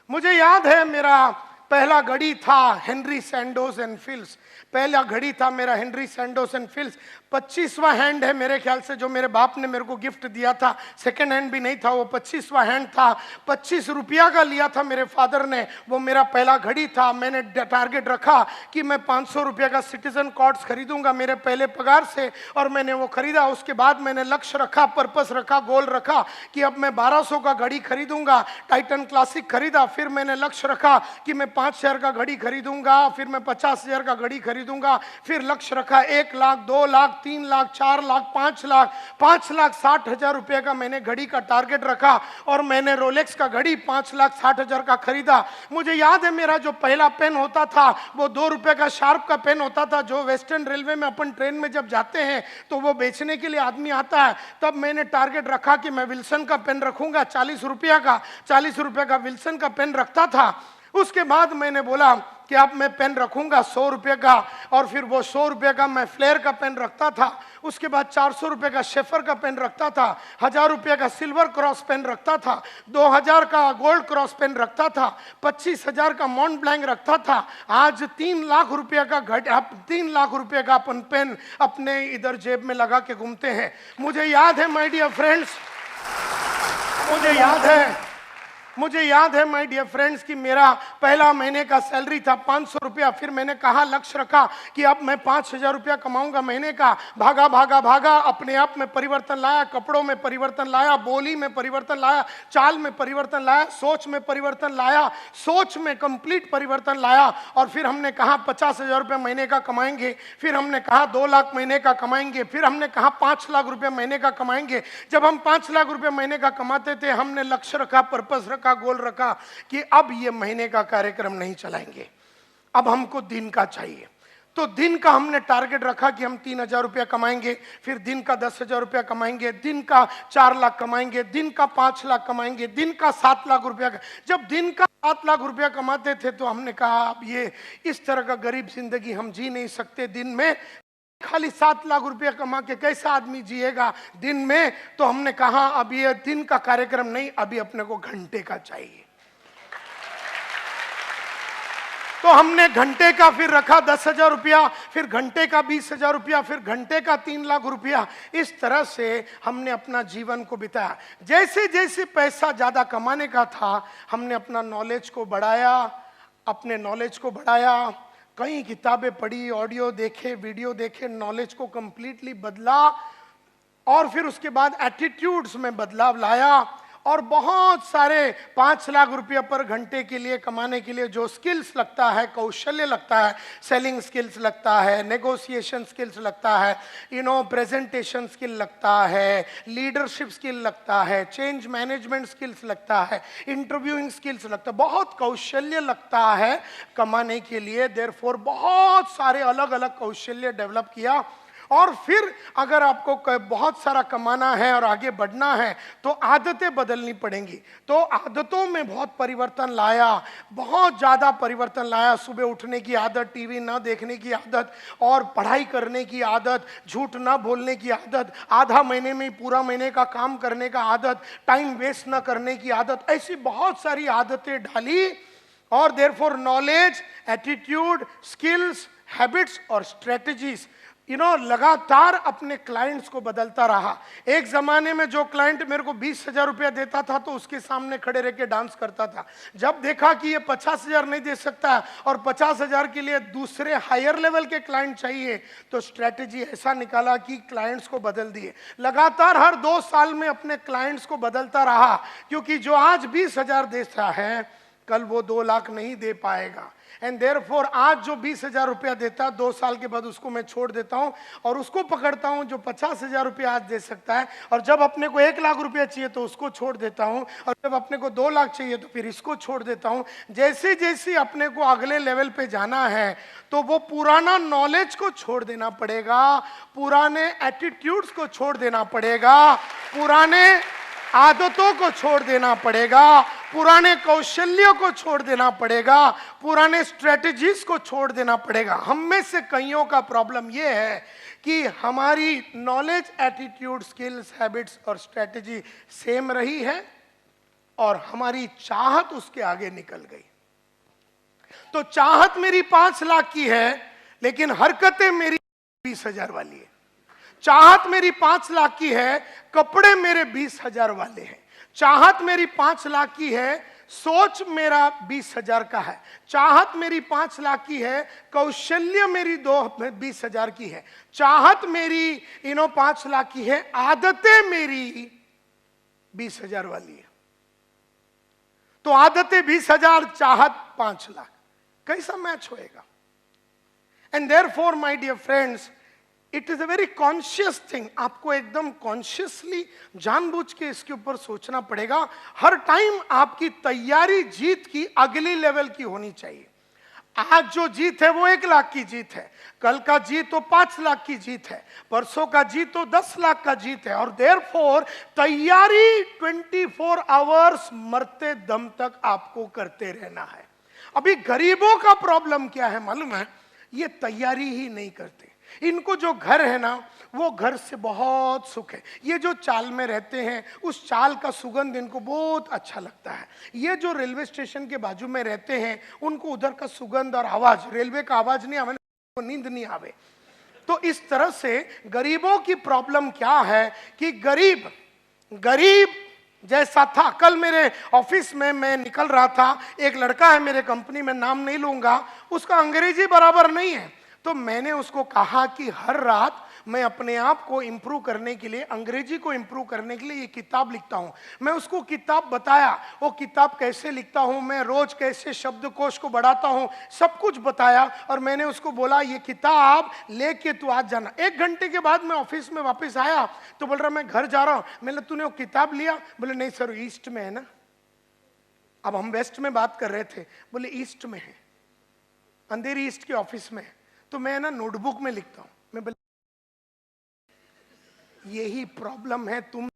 मुझे याद है मेरा पहला घड़ी था हेनरी सैंडोज एंड फिल्स, पहला घड़ी था मेरा हेनरी सैंडोज एंड फिल्स, 25वां हैंड है मेरे ख्याल से, जो मेरे बाप ने मेरे को गिफ्ट दिया था, सेकंड हैंड भी नहीं था वो, 25वां हैंड था, 25 रुपया का लिया था मेरे फादर ने, वो मेरा पहला घड़ी था। मैंने टारगेट रखा कि मैं 500 रुपया का सिटीजन कॉर्ड्स खरीदूंगा मेरे पहले पगार से, और मैंने वो खरीदा। उसके बाद मैंने लक्ष्य रखा, पर्पस रखा, गोल रखा कि अब मैं 1200 का घड़ी खरीदूंगा, टाइटन क्लासिक खरीदा। फिर मैंने लक्ष्य रखा कि मैं 5000 का घड़ी खरीदूंगा, फिर मैं 50,000 का घड़ी खरीदूंगा। फिर लक्ष्य रखा 1 लाख, 2 लाख, 3 लाख, 4 लाख, 5 लाख, 5,60,000 रुपए का मैंने घड़ी का टारगेट रखा और मैंने रोलेक्स का घड़ी 5,60,000 का खरीदा। मुझे याद है मेरा जो पहला पेन होता था वो 2 रुपए का शार्प का पेन होता था, जो वेस्टर्न रेलवे में अपन ट्रेन में जब जाते हैं तो वो बेचने के लिए आदमी आता है। तब मैंने टारगेट रखा कि मैं विल्सन का पेन रखूंगा 40 रुपया का, 40 रुपए का विल्सन का पेन रखता था। उसके बाद मैंने बोला कि अब मैं पेन रखूंगा 100 रुपये का, और फिर वो 100 रुपये का मैं फ्लेयर का पेन रखता था। उसके बाद 400 रुपये का शेफर का पेन रखता था, 1000 रुपये का सिल्वर क्रॉस पेन रखता था, 2000 का गोल्ड क्रॉस पेन रखता था, 25,000 का मॉन्ट ब्लैंक रखता था। आज 3 लाख रुपये का 3 लाख रुपये का अपन पेन अपने इधर जेब में लगा के घूमते हैं। मुझे याद है माय डियर फ्रेंड्स, मुझे याद है माय डियर फ्रेंड्स कि मेरा पहला महीने का सैलरी था 500 रुपया। फिर मैंने कहा, लक्ष्य रखा कि अब मैं 5,000 रुपया कमाऊंगा महीने का। भागा भागा भागा, अपने आप में परिवर्तन लाया, कपड़ों में परिवर्तन लाया, बोली में परिवर्तन लाया, चाल में परिवर्तन लाया, सोच में परिवर्तन लाया, सोच में कंप्लीट परिवर्तन लाया। और फिर हमने कहा 50,000 रुपये महीने का कमाएंगे, फिर हमने कहा 2 लाख महीने का कमाएंगे, फिर हमने कहा 5 लाख रुपये महीने का कमाएंगे। जब हम 5 लाख रुपये महीने का कमाते थे, हमने लक्ष्य रखा, पर्पस रखा, गोल रखा कि अब ये महीने का कार्यक्रम नहीं चलाएंगे, अब हमको दिन का चाहिए। तो दिन का हमने टारगेट रखा कि हम 3,000 रुपया कमाएंगे, फिर दिन का 10,000 रुपया कमाएंगे, दिन का 4 लाख कमाएंगे, दिन का 5 लाख कमाएंगे, दिन का 7 लाख रुपया। जब दिन का 7 लाख रुपया कमाते थे तो हमने कहा अब ये इस तरह का गरीब जिंदगी हम जी नहीं सकते दिन में, खाली 7 लाख रुपया कमा के कैसा आदमी जिएगा दिन में। तो हमने कहा अब ये दिन का कार्यक्रम नहीं, अभी अपने को घंटे का चाहिए। तो हमने घंटे का फिर रखा 10,000 रुपया, फिर घंटे का 20,000 रुपया, फिर घंटे का 3 लाख रुपया। इस तरह से हमने अपना जीवन को बिताया। जैसे जैसे पैसा ज्यादा कमाने का था हमने अपना नॉलेज को बढ़ाया, अपने नॉलेज को बढ़ाया, कई किताबें पढ़ी, ऑडियो देखे, वीडियो देखे, नॉलेज को कंप्लीटली बदला और फिर उसके बाद एटीट्यूड्स में बदलाव लाया और बहुत सारे 5 लाख रुपया पर घंटे के लिए कमाने के लिए जो स्किल्स लगता है, कौशल्य लगता है, सेलिंग स्किल्स लगता है, नेगोशिएशन स्किल्स लगता है, प्रेजेंटेशन स्किल लगता है, लीडरशिप स्किल लगता है, चेंज मैनेजमेंट स्किल्स लगता है, इंटरव्यूइंग स्किल्स लगता है, बहुत कौशल्य लगता है कमाने के लिए। देयरफॉर बहुत सारे अलग अलग कौशल्य डेवलप किया। और फिर अगर आपको बहुत सारा कमाना है और आगे बढ़ना है तो आदतें बदलनी पड़ेंगी। तो आदतों में बहुत परिवर्तन लाया, बहुत ज़्यादा परिवर्तन लाया। सुबह उठने की आदत, टीवी ना देखने की आदत और पढ़ाई करने की आदत, झूठ ना बोलने की आदत, आधा महीने में पूरा महीने का काम करने का आदत, टाइम वेस्ट ना करने की आदत, ऐसी बहुत सारी आदतें डाली। और therefore knowledge, attitude, skills, habits और स्ट्रेटजीज लगातार अपने क्लाइंट्स को बदलता रहा। एक जमाने में जो क्लाइंट मेरे को 20,000 रुपया देता था तो उसके सामने खड़े रह के डांस करता था। जब देखा कि ये 50,000 नहीं दे सकता और 50,000 के लिए दूसरे हायर लेवल के क्लाइंट चाहिए तो स्ट्रेटेजी ऐसा निकाला कि क्लाइंट्स को बदल दिए। लगातार हर 2 साल में अपने क्लाइंट्स को बदलता रहा, क्योंकि जो आज 20,000 देता है कल वो 2 लाख नहीं दे पाएगा। एंड देयरफॉर आज जो 20,000 रुपया देता है 2 साल के बाद उसको मैं छोड़ देता हूं और उसको पकड़ता हूं जो 50,000 रुपया आज दे सकता है। और जब अपने को 1 लाख रुपया चाहिए तो उसको छोड़ देता हूं और जब अपने को 2 लाख चाहिए तो फिर इसको छोड़ देता हूं। जैसे जैसे अपने को अगले लेवल पे जाना है तो वो पुराना नॉलेज को छोड़ देना पड़ेगा, पुराने एटीट्यूड्स को छोड़ देना पड़ेगा, पुराने आदतों को छोड़ देना पड़ेगा, पुराने कौशल्यों को छोड़ देना पड़ेगा, पुराने स्ट्रेटजीज को छोड़ देना पड़ेगा। हम में से कईयों का प्रॉब्लम यह है कि हमारी नॉलेज, एटीट्यूड, स्किल्स, हैबिट्स और स्ट्रेटजी सेम रही है और हमारी चाहत उसके आगे निकल गई। तो चाहत मेरी 5 लाख की है लेकिन हरकतें मेरी 20,000 वाली है। चाहत मेरी 5 लाख की है, कपड़े मेरे 20,000 वाले हैं। चाहत मेरी 5 लाख की है, सोच मेरा 20,000 का है। चाहत मेरी 5 लाख की है, कौशल्य मेरी 20,000 की है। चाहत मेरी 5 लाख की है, आदतें मेरी 20,000 वाली है। तो आदतें 20,000, चाहत 5 लाख, कैसा मैच होएगा? And therefore my dear friends, it is a very conscious thing. आपको एकदम कॉन्शियसली जानबूझ के इसके ऊपर सोचना पड़ेगा। हर टाइम आपकी तैयारी जीत की अगली लेवल की होनी चाहिए। आज जो जीत है वो 1 लाख की जीत है, कल का जीत तो 5 लाख की जीत है, परसों का जीत तो 10 लाख का जीत है। और देयरफॉर तैयारी 24 आवर्स मरते दम तक आपको करते रहना है। अभी गरीबों का प्रॉब्लम क्या है मालूम है? ये तैयारी ही नहीं करते। इनको जो घर है ना वो घर से बहुत सुख है। ये जो चाल में रहते हैं उस चाल का सुगंध इनको बहुत अच्छा लगता है। ये जो रेलवे स्टेशन के बाजू में रहते हैं उनको उधर का सुगंध और आवाज, रेलवे का आवाज नहीं आवे, नींद नहीं आवे। तो इस तरह से गरीबों की प्रॉब्लम क्या है कि गरीब जैसा था। कल मेरे ऑफिस में मैं निकल रहा था, एक लड़का है मेरे कंपनी में, नाम नहीं लूंगा, उसका अंग्रेजी बराबर नहीं है। तो मैंने उसको कहा कि हर रात मैं अपने आप को इंप्रूव करने के लिए, अंग्रेजी को इंप्रूव करने के लिए ये किताब लिखता हूँ। मैं उसको किताब बताया, वो किताब कैसे लिखता हूँ, मैं रोज कैसे शब्दकोश को बढ़ाता हूँ, सब कुछ बताया। और मैंने उसको बोला ये किताब लेके तू आज जाना। 1 घंटे के बाद मैं ऑफिस में वापस आया तो बोल रहा मैं घर जा रहा हूँ। मैंने तूने वो किताब लिया? बोले नहीं सर, ईस्ट में है ना। अब हम वेस्ट में बात कर रहे थे, बोले ईस्ट में है, अंधेरी ईस्ट के ऑफिस में है। तो मैं ना नोटबुक में लिखता हूं। मैं बोला यही प्रॉब्लम है, तुम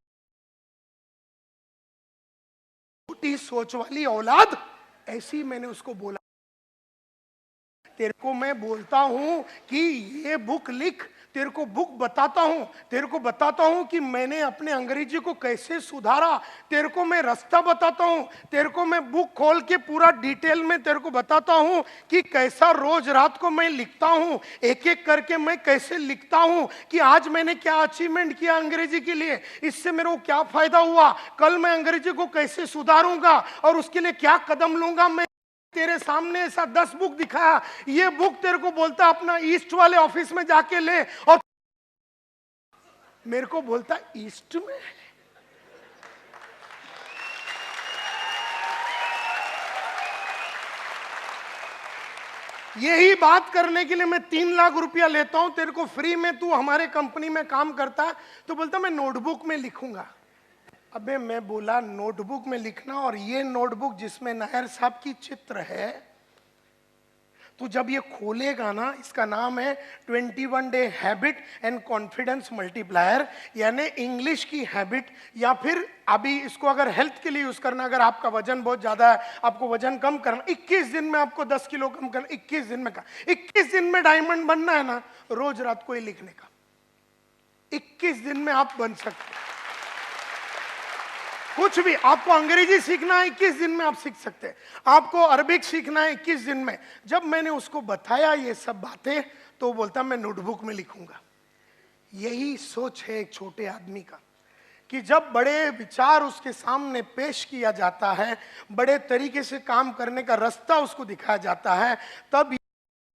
छोटी सोच वाली औलाद ऐसे ही मैंने उसको बोला, तेरे को मैं बोलता हूं कि ये बुक लिख, तेरे को बुक बताता हूं, तेरे को बताता हूं कि मैंने अपने अंग्रेजी को कैसे सुधारा, तेरे को मैं रास्ता बताता हूं, तेरे को मैं बुक खोल के पूरा डिटेल में तेरे को बताता हूं कि कैसा रोज रात को मैं लिखता हूं, एक एक करके मैं कैसे लिखता हूं कि आज मैंने क्या अचीवमेंट किया अंग्रेजी के लिए, इससे मेरे को क्या फायदा हुआ, कल मैं अंग्रेजी को कैसे सुधारूंगा और उसके लिए क्या कदम लूंगा। मैं तेरे सामने ऐसा 10 बुक दिखाया, ये बुक तेरे को बोलता अपना ईस्ट वाले ऑफिस में जाके ले, और मेरे को बोलता ईस्ट में। यही बात करने के लिए मैं 3 लाख रुपया लेता हूं तेरे को फ्री में, तू हमारे कंपनी में काम करता है, तो बोलता मैं नोटबुक में लिखूंगा। अबे मैं बोला नोटबुक में लिखना, और ये नोटबुक जिसमें नायर साहब की चित्र है, तो जब ये खोलेगा ना, इसका नाम है 21 day habit and confidence multiplier, यानी इंग्लिश की हैबिट, या फिर अभी इसको अगर हेल्थ के लिए यूज करना, अगर आपका वजन बहुत ज्यादा है, आपको वजन कम करना, 21 दिन में आपको 10 किलो कम करना, 21 दिन में 21 दिन में डायमंड बनना है ना, रोज रात को ही लिखने का, 21 दिन में आप बन सकते हैं। कुछ भी आपको अंग्रेजी सीखना है 21 दिन में आप सीख सकते हैं, आपको अरबिक सीखना है 21 दिन में। जब मैंने उसको बताया ये सब बातें, तो बोलता मैं नोटबुक में लिखूंगा। यही सोच है एक छोटे आदमी का, कि जब बड़े विचार उसके सामने पेश किया जाता है, बड़े तरीके से काम करने का रास्ता उसको दिखाया जाता है, तब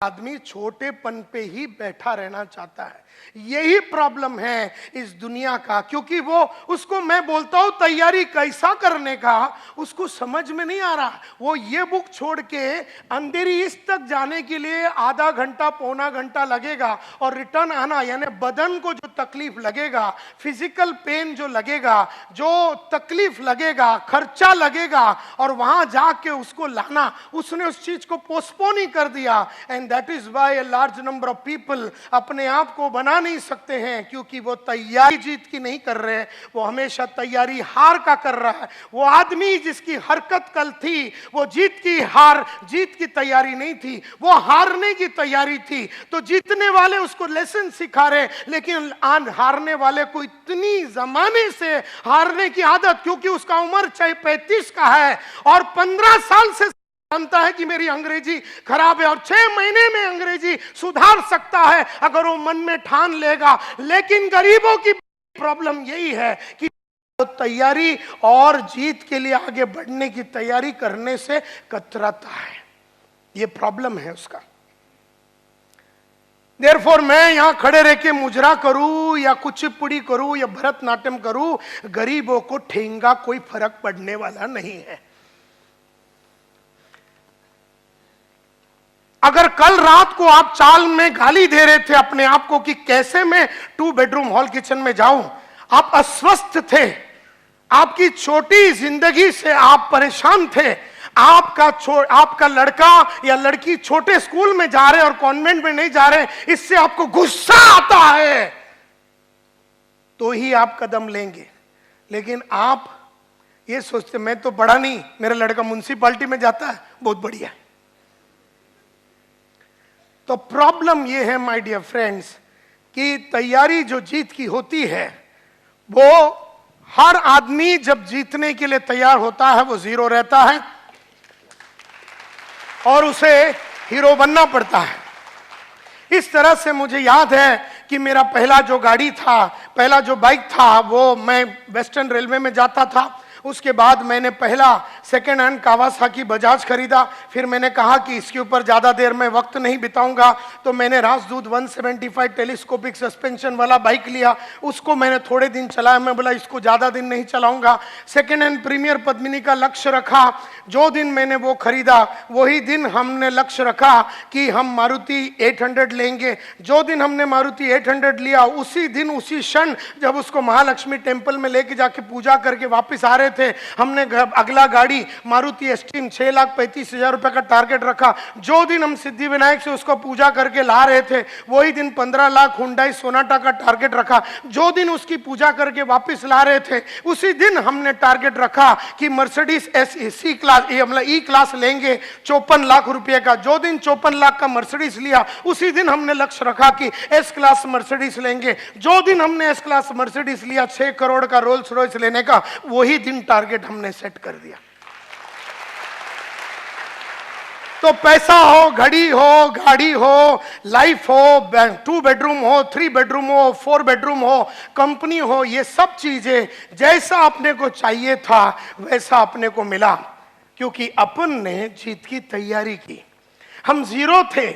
आदमी छोटेपन पे ही बैठा रहना चाहता है। यही प्रॉब्लम है इस दुनिया का, क्योंकि वो उसको मैं बोलता हूं तैयारी कैसा करने का, उसको समझ में नहीं आ रहा। वो ये बुक छोड़ के अंधेरी ईस्ट तक जाने के लिए आधा घंटा पौना घंटा लगेगा, और रिटर्न आना, यानी बदन को जो तकलीफ लगेगा, फिजिकल पेन जो लगेगा, जो तकलीफ लगेगा, खर्चा लगेगा, और वहां जाके उसको लाना, उसने उस चीज को पोस्टपोन ही कर दिया। And that is why a large number of people अपने आप को बना नहीं सकते हैं, क्योंकि वो तैयारी जीत की नहीं कर रहे, वो हमेशा तैयारी हार का कर रहा है। वो आदमी जिसकी हरकत कल थी, वो जीत की तैयारी नहीं थी, वो हारने की तैयारी थी। तो जीतने वाले उसको लेसन सिखा रहे, लेकिन हारने वाले को इतनी जमाने से हारने की आदत, क्योंकि उसका उम्र चाहे 35 का है और 15 साल से जानता है कि मेरी अंग्रेजी खराब है, और 6 महीने में अंग्रेजी सुधार सकता है अगर वो मन में ठान लेगा। लेकिन गरीबों की प्रॉब्लम यही है कि तैयारी और जीत के लिए आगे बढ़ने की तैयारी करने से कतराता है। ये प्रॉब्लम है उसका। देयरफॉर मैं यहां खड़े रह के मुजरा करूं या कुचिपुड़ी करूं या भरतनाट्यम करूं, गरीबों को ठेंगा कोई फर्क पड़ने वाला नहीं है। अगर कल रात को आप चाल में गाली दे रहे थे अपने आप को कि कैसे मैं 2 बेडरूम हॉल किचन में जाऊं, आप अस्वस्थ थे, आपकी छोटी जिंदगी से आप परेशान थे, आपका लड़का या लड़की छोटे स्कूल में जा रहे और कॉन्वेंट में नहीं जा रहे, इससे आपको गुस्सा आता है, तो ही आप कदम लेंगे। लेकिन आप ये सोचते मैं तो पढ़ा नहीं, मेरा लड़का म्युनिसिपैलिटी में जाता है, बहुत बढ़िया। तो प्रॉब्लम ये है माय डियर फ्रेंड्स कि तैयारी जो जीत की होती है, वो हर आदमी जब जीतने के लिए तैयार होता है वो जीरो रहता है और उसे हीरो बनना पड़ता है। इस तरह से मुझे याद है कि मेरा पहला जो गाड़ी था, पहला जो बाइक था, वो मैं वेस्टर्न रेलवे में जाता था। उसके बाद मैंने पहला सेकेंड हैंड कावासाकी बजाज खरीदा। फिर मैंने कहा कि इसके ऊपर ज़्यादा देर में वक्त नहीं बिताऊंगा, तो मैंने राजदूत 175 टेलीस्कोपिक सस्पेंशन वाला बाइक लिया। उसको मैंने थोड़े दिन चलाया, मैं बोला इसको ज़्यादा दिन नहीं चलाऊंगा। सेकेंड हैंड प्रीमियर पद्मिनी का लक्ष्य रखा। जो दिन मैंने वो खरीदा वही दिन हमने लक्ष्य रखा कि हम मारुति 800 लेंगे। जो दिन हमने मारुति 800 लिया, उसी दिन उसी क्षण जब उसको महालक्ष्मी टेम्पल में लेके जाके पूजा करके वापस आ रहे थे, हमने अगला गाड़ी मारुति एस्ट्रीम 6,35,000 रुपए का टारगेट रखा। जो दिन हम सिद्धि विनायक से उसको पूजा करके ला रहे थे, वही दिन 15 लाख हुंडई सोनाटा का टारगेट रखा। जो दिन उसकी पूजा करके वापस ला रहे थे, उसी दिन हमने टारगेट रखा कि मर्सिडीज सी क्लास, मतलब ई क्लास लेंगे 54 लाख रुपए का। जो दिन 54 लाख का मर्सिडीज लिया, उसी दिन हमने लक्ष्य रखा कि एस क्लास मर्सिडीज लेंगे। जो दिन हमने एस क्लास मर्सिडीज लिया 6 करोड़ का रोल्स रॉयस लेने का, वही दिन टारगेट हमने सेट कर दिया। तो पैसा हो, घड़ी हो, गाड़ी हो, लाइफ हो, 2 बेडरूम हो, 3 बेडरूम हो, 4 बेडरूम हो, कंपनी हो, ये सब चीजें जैसा अपने को चाहिए था वैसा अपने को मिला, क्योंकि अपन ने जीत की तैयारी की। हम जीरो थे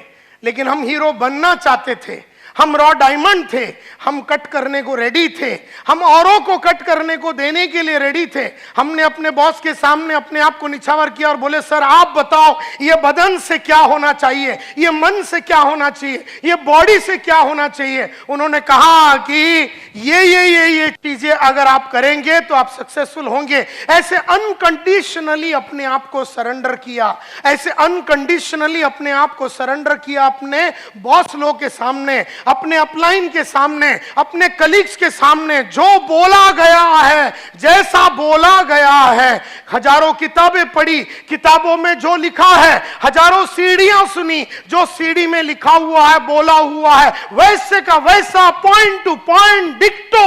लेकिन हम हीरो बनना चाहते थे। हम रॉ डायमंड थे, हम कट करने को रेडी थे, हम औरों को कट करने को देने के लिए रेडी थे। हमने अपने बॉस के सामने अपने आप को निछावर किया और बोले, सर आप बताओ ये बदन से क्या होना चाहिए, ये मन से क्या होना चाहिए, ये बॉडी से क्या होना चाहिए। उन्होंने कहा कि ये चीजें अगर आप करेंगे तो आप सक्सेसफुल होंगे। ऐसे अनकंडीशनली अपने आप को सरेंडर किया, ऐसे अनकंडीशनली अपने आप को सरेंडर किया अपने बॉस लोग के सामने, अपने अपलाइन के सामने, अपने कलीग्स के सामने। जो बोला गया है, जैसा बोला गया है, हजारों किताबें पढ़ी, किताबों में जो लिखा है, हजारों सीढ़ियां सुनी, जो सीढ़ी में लिखा हुआ है, बोला हुआ है, वैसे का वैसा पॉइंट टू पॉइंट डिक्टो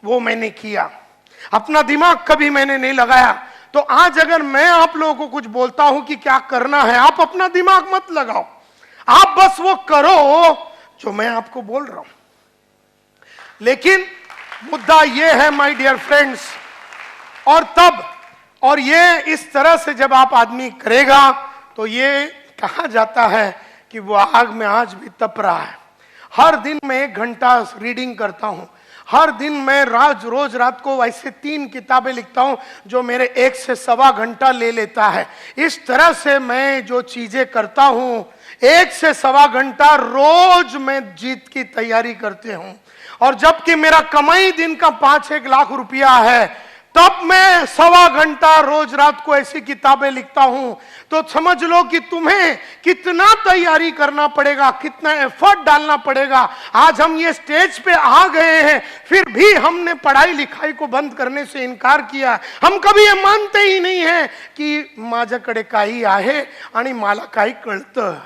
वो मैंने किया। अपना दिमाग कभी मैंने नहीं लगाया। तो आज अगर मैं आप लोगों को कुछ बोलता हूं कि क्या करना है, आप अपना दिमाग मत लगाओ, आप बस वो करो जो मैं आपको बोल रहा हूं। लेकिन मुद्दा यह है माय डियर फ्रेंड्स, और ये इस तरह से जब आप आदमी करेगा तो ये कहा जाता है कि वो आग में आज भी तप रहा है। हर दिन मैं 1 घंटा रीडिंग करता हूं, हर दिन मैं रोज रात को ऐसे 3 किताबें लिखता हूं जो मेरे 1 से सवा घंटा ले लेता है। इस तरह से मैं जो चीजें करता हूं, 1 से सवा घंटा रोज मैं जीत की तैयारी करते हूं। और जबकि मेरा कमाई दिन का 5-1 लाख रुपया है, तब मैं सवा घंटा रोज रात को ऐसी किताबें लिखता हूं। तो समझ लो कि तुम्हें कितना तैयारी करना पड़ेगा, कितना एफर्ट डालना पड़ेगा। आज हम ये स्टेज पे आ गए हैं, फिर भी हमने पढ़ाई लिखाई को बंद करने से इनकार किया। हम कभी ये मानते ही नहीं है कि माझ्याकडे काही आहे आणि मला काही कळतं।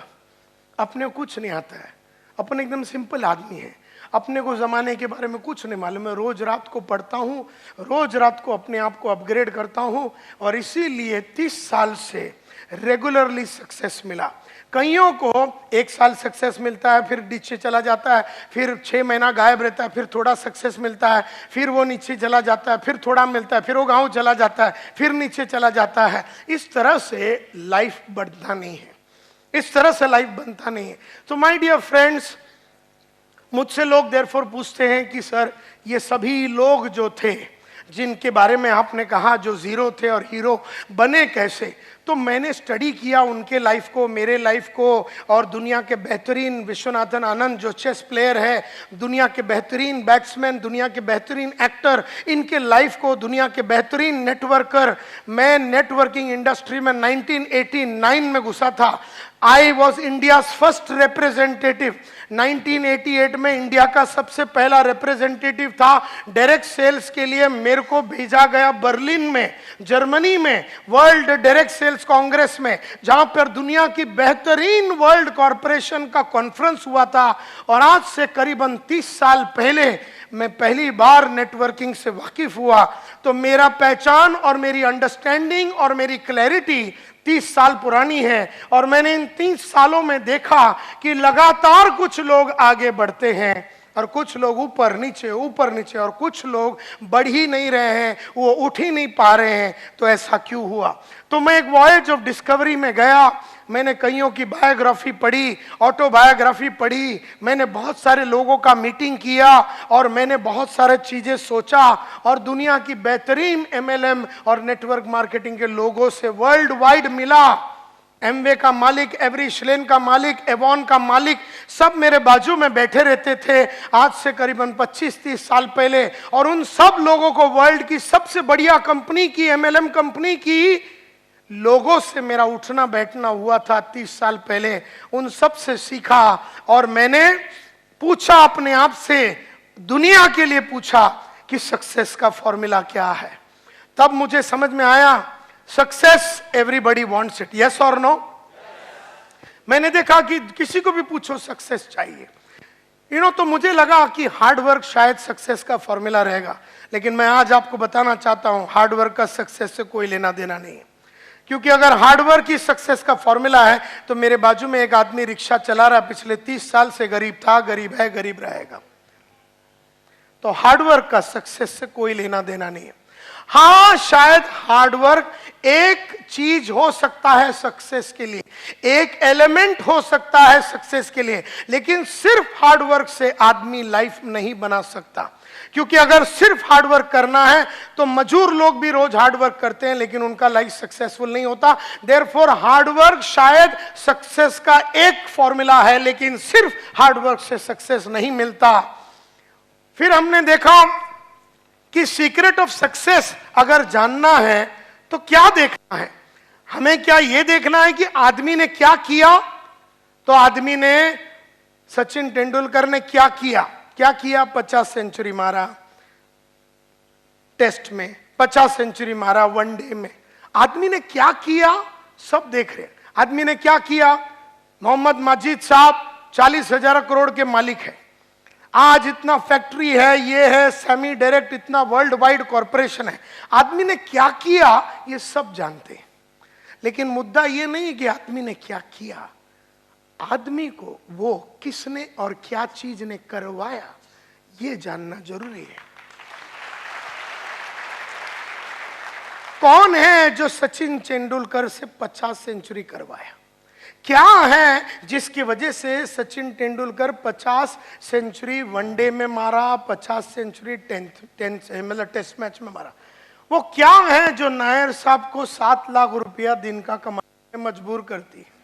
अपने को कुछ नहीं आता है, अपन एकदम सिंपल आदमी है, अपने को जमाने के बारे में कुछ नहीं मालूम। मैं रोज रात को पढ़ता हूँ, रोज रात को अपने आप को अपग्रेड करता हूँ, और इसीलिए 30 साल से रेगुलरली सक्सेस मिला। कईयों को 1 साल सक्सेस मिलता है, फिर नीचे चला जाता है, फिर 6 महीना गायब रहता है, फिर थोड़ा सक्सेस मिलता है, फिर वो नीचे चला जाता है, फिर थोड़ा मिलता है, फिर वो गाँव चला जाता है, फिर नीचे चला जाता है। इस तरह से लाइफ बढ़ता नहीं है, इस तरह से लाइफ बनता नहीं है। तो माय डियर फ्रेंड्स, मुझसे लोग देयरफॉर पूछते हैं कि सर ये सभी लोग जो थे जिनके बारे में आपने कहा जो जीरो थे और हीरो बने कैसे, तो मैंने स्टडी किया उनके लाइफ को, मेरे लाइफ को, और दुनिया के बेहतरीन विश्वनाथन आनंद जो चेस प्लेयर है, दुनिया के बेहतरीन बैट्समैन, दुनिया के बेहतरीन एक्टर, इनके लाइफ को, दुनिया के बेहतरीन नेटवर्कर। मैं नेटवर्किंग इंडस्ट्री में 1989 में घुसा था। I was India first representative. 1988 में इंडिया का सबसे पहला रिप्रेजेंटेटिव था। डायरेक्ट सेल्स के लिए मेरे को भेजा गया बर्लिन में, जर्मनी में, वर्ल्ड डायरेक्ट सेल्स कांग्रेस में, जहां पर दुनिया की बेहतरीन वर्ल्ड कॉरपोरेशन का कॉन्फ्रेंस हुआ था। और आज से करीबन 30 साल पहले मैं पहली बार नेटवर्किंग से वाकिफ हुआ। तो मेरा पहचान और मेरी अंडरस्टैंडिंग और मेरी क्लैरिटी 30 साल पुरानी है। और मैंने इन 30 सालों में देखा कि लगातार कुछ लोग आगे बढ़ते हैं और कुछ लोग ऊपर नीचे, और कुछ लोग बढ़ ही नहीं रहे हैं, वो उठ ही नहीं पा रहे हैं। तो ऐसा क्यों हुआ? तो मैं एक वॉयज ऑफ डिस्कवरी में गया। मैंने कईयों की बायोग्राफी पढ़ी, ऑटोबायोग्राफी पढ़ी, मैंने बहुत सारे लोगों का मीटिंग किया, और मैंने बहुत सारे चीजें सोचा, और दुनिया की बेहतरीन MLM और नेटवर्क मार्केटिंग के लोगों से वर्ल्ड वाइड मिला। एमवे का मालिक, एवरीश्लेन का मालिक, एवॉन का मालिक, सब मेरे बाजू में बैठे रहते थे आज से करीबन 25-30 साल पहले। और उन सब लोगों को वर्ल्ड की सबसे बढ़िया कंपनी की, एमएलएम कंपनी की लोगों से मेरा उठना बैठना हुआ था 30 साल पहले। उन सब से सीखा और मैंने पूछा अपने आप से, दुनिया के लिए पूछा कि सक्सेस का फॉर्मूला क्या है। तब मुझे समझ में आया, success everybody wants it, yes और नो। मैंने देखा कि किसी को भी पूछो सक्सेस चाहिए, तो मुझे लगा कि हार्ड वर्क शायद सक्सेस का फॉर्मूला रहेगा। लेकिन मैं आज आपको बताना चाहता हूं, हार्ड वर्क का सक्सेस से कोई लेना देना नहीं है। क्योंकि अगर हार्ड वर्क ही सक्सेस का फॉर्मूला है तो मेरे बाजू में एक आदमी रिक्शा चला रहा, पिछले 30 साल से गरीब था, गरीब है, गरीब रहेगा। तो हार्ड वर्क का सक्सेस से कोई लेना देना नहीं है। हाँ, शायद हार्ड वर्क एक चीज हो सकता है सक्सेस के लिए, एक एलिमेंट हो सकता है सक्सेस के लिए, लेकिन सिर्फ हार्ड वर्क से आदमी लाइफ नहीं बना सकता। क्योंकि अगर सिर्फ हार्ड वर्क करना है तो मजूर लोग भी रोज हार्ड वर्क करते हैं लेकिन उनका लाइफ सक्सेसफुल नहीं होता। देयरफॉर हार्ड वर्क शायद सक्सेस का एक फॉर्मूला है, लेकिन सिर्फ हार्ड वर्क से सक्सेस नहीं मिलता। फिर हमने देखा कि सीक्रेट ऑफ सक्सेस अगर जानना है तो क्या देखना है, हमें क्या यह देखना है कि आदमी ने क्या किया। तो आदमी ने, सचिन तेंदुलकर ने क्या किया, 50 सेंचुरी मारा टेस्ट में, 50 सेंचुरी मारा वनडे में। आदमी ने क्या किया सब देख रहे हैं। आदमी ने क्या किया, मोहम्मद माजिद साहब 40,000 करोड़ के मालिक है, आज इतना फैक्ट्री है, ये है, सेमी डायरेक्ट इतना वर्ल्ड वाइड कॉरपोरेशन है। आदमी ने क्या किया ये सब जानते हैं, लेकिन मुद्दा ये नहीं कि आदमी ने क्या किया, आदमी को वो किसने और क्या चीज ने करवाया ये जानना जरूरी है। कौन है जो सचिन तेंदुलकर से 50 सेंचुरी करवाया, क्या है जिसकी वजह से सचिन तेंदुलकर 50 सेंचुरी वनडे में मारा, 50 सेंचुरी मतलब टेस्ट मैच में मारा। वो क्या है जो नायर साहब को 7 लाख रुपया दिन का कमाने में मजबूर करती है।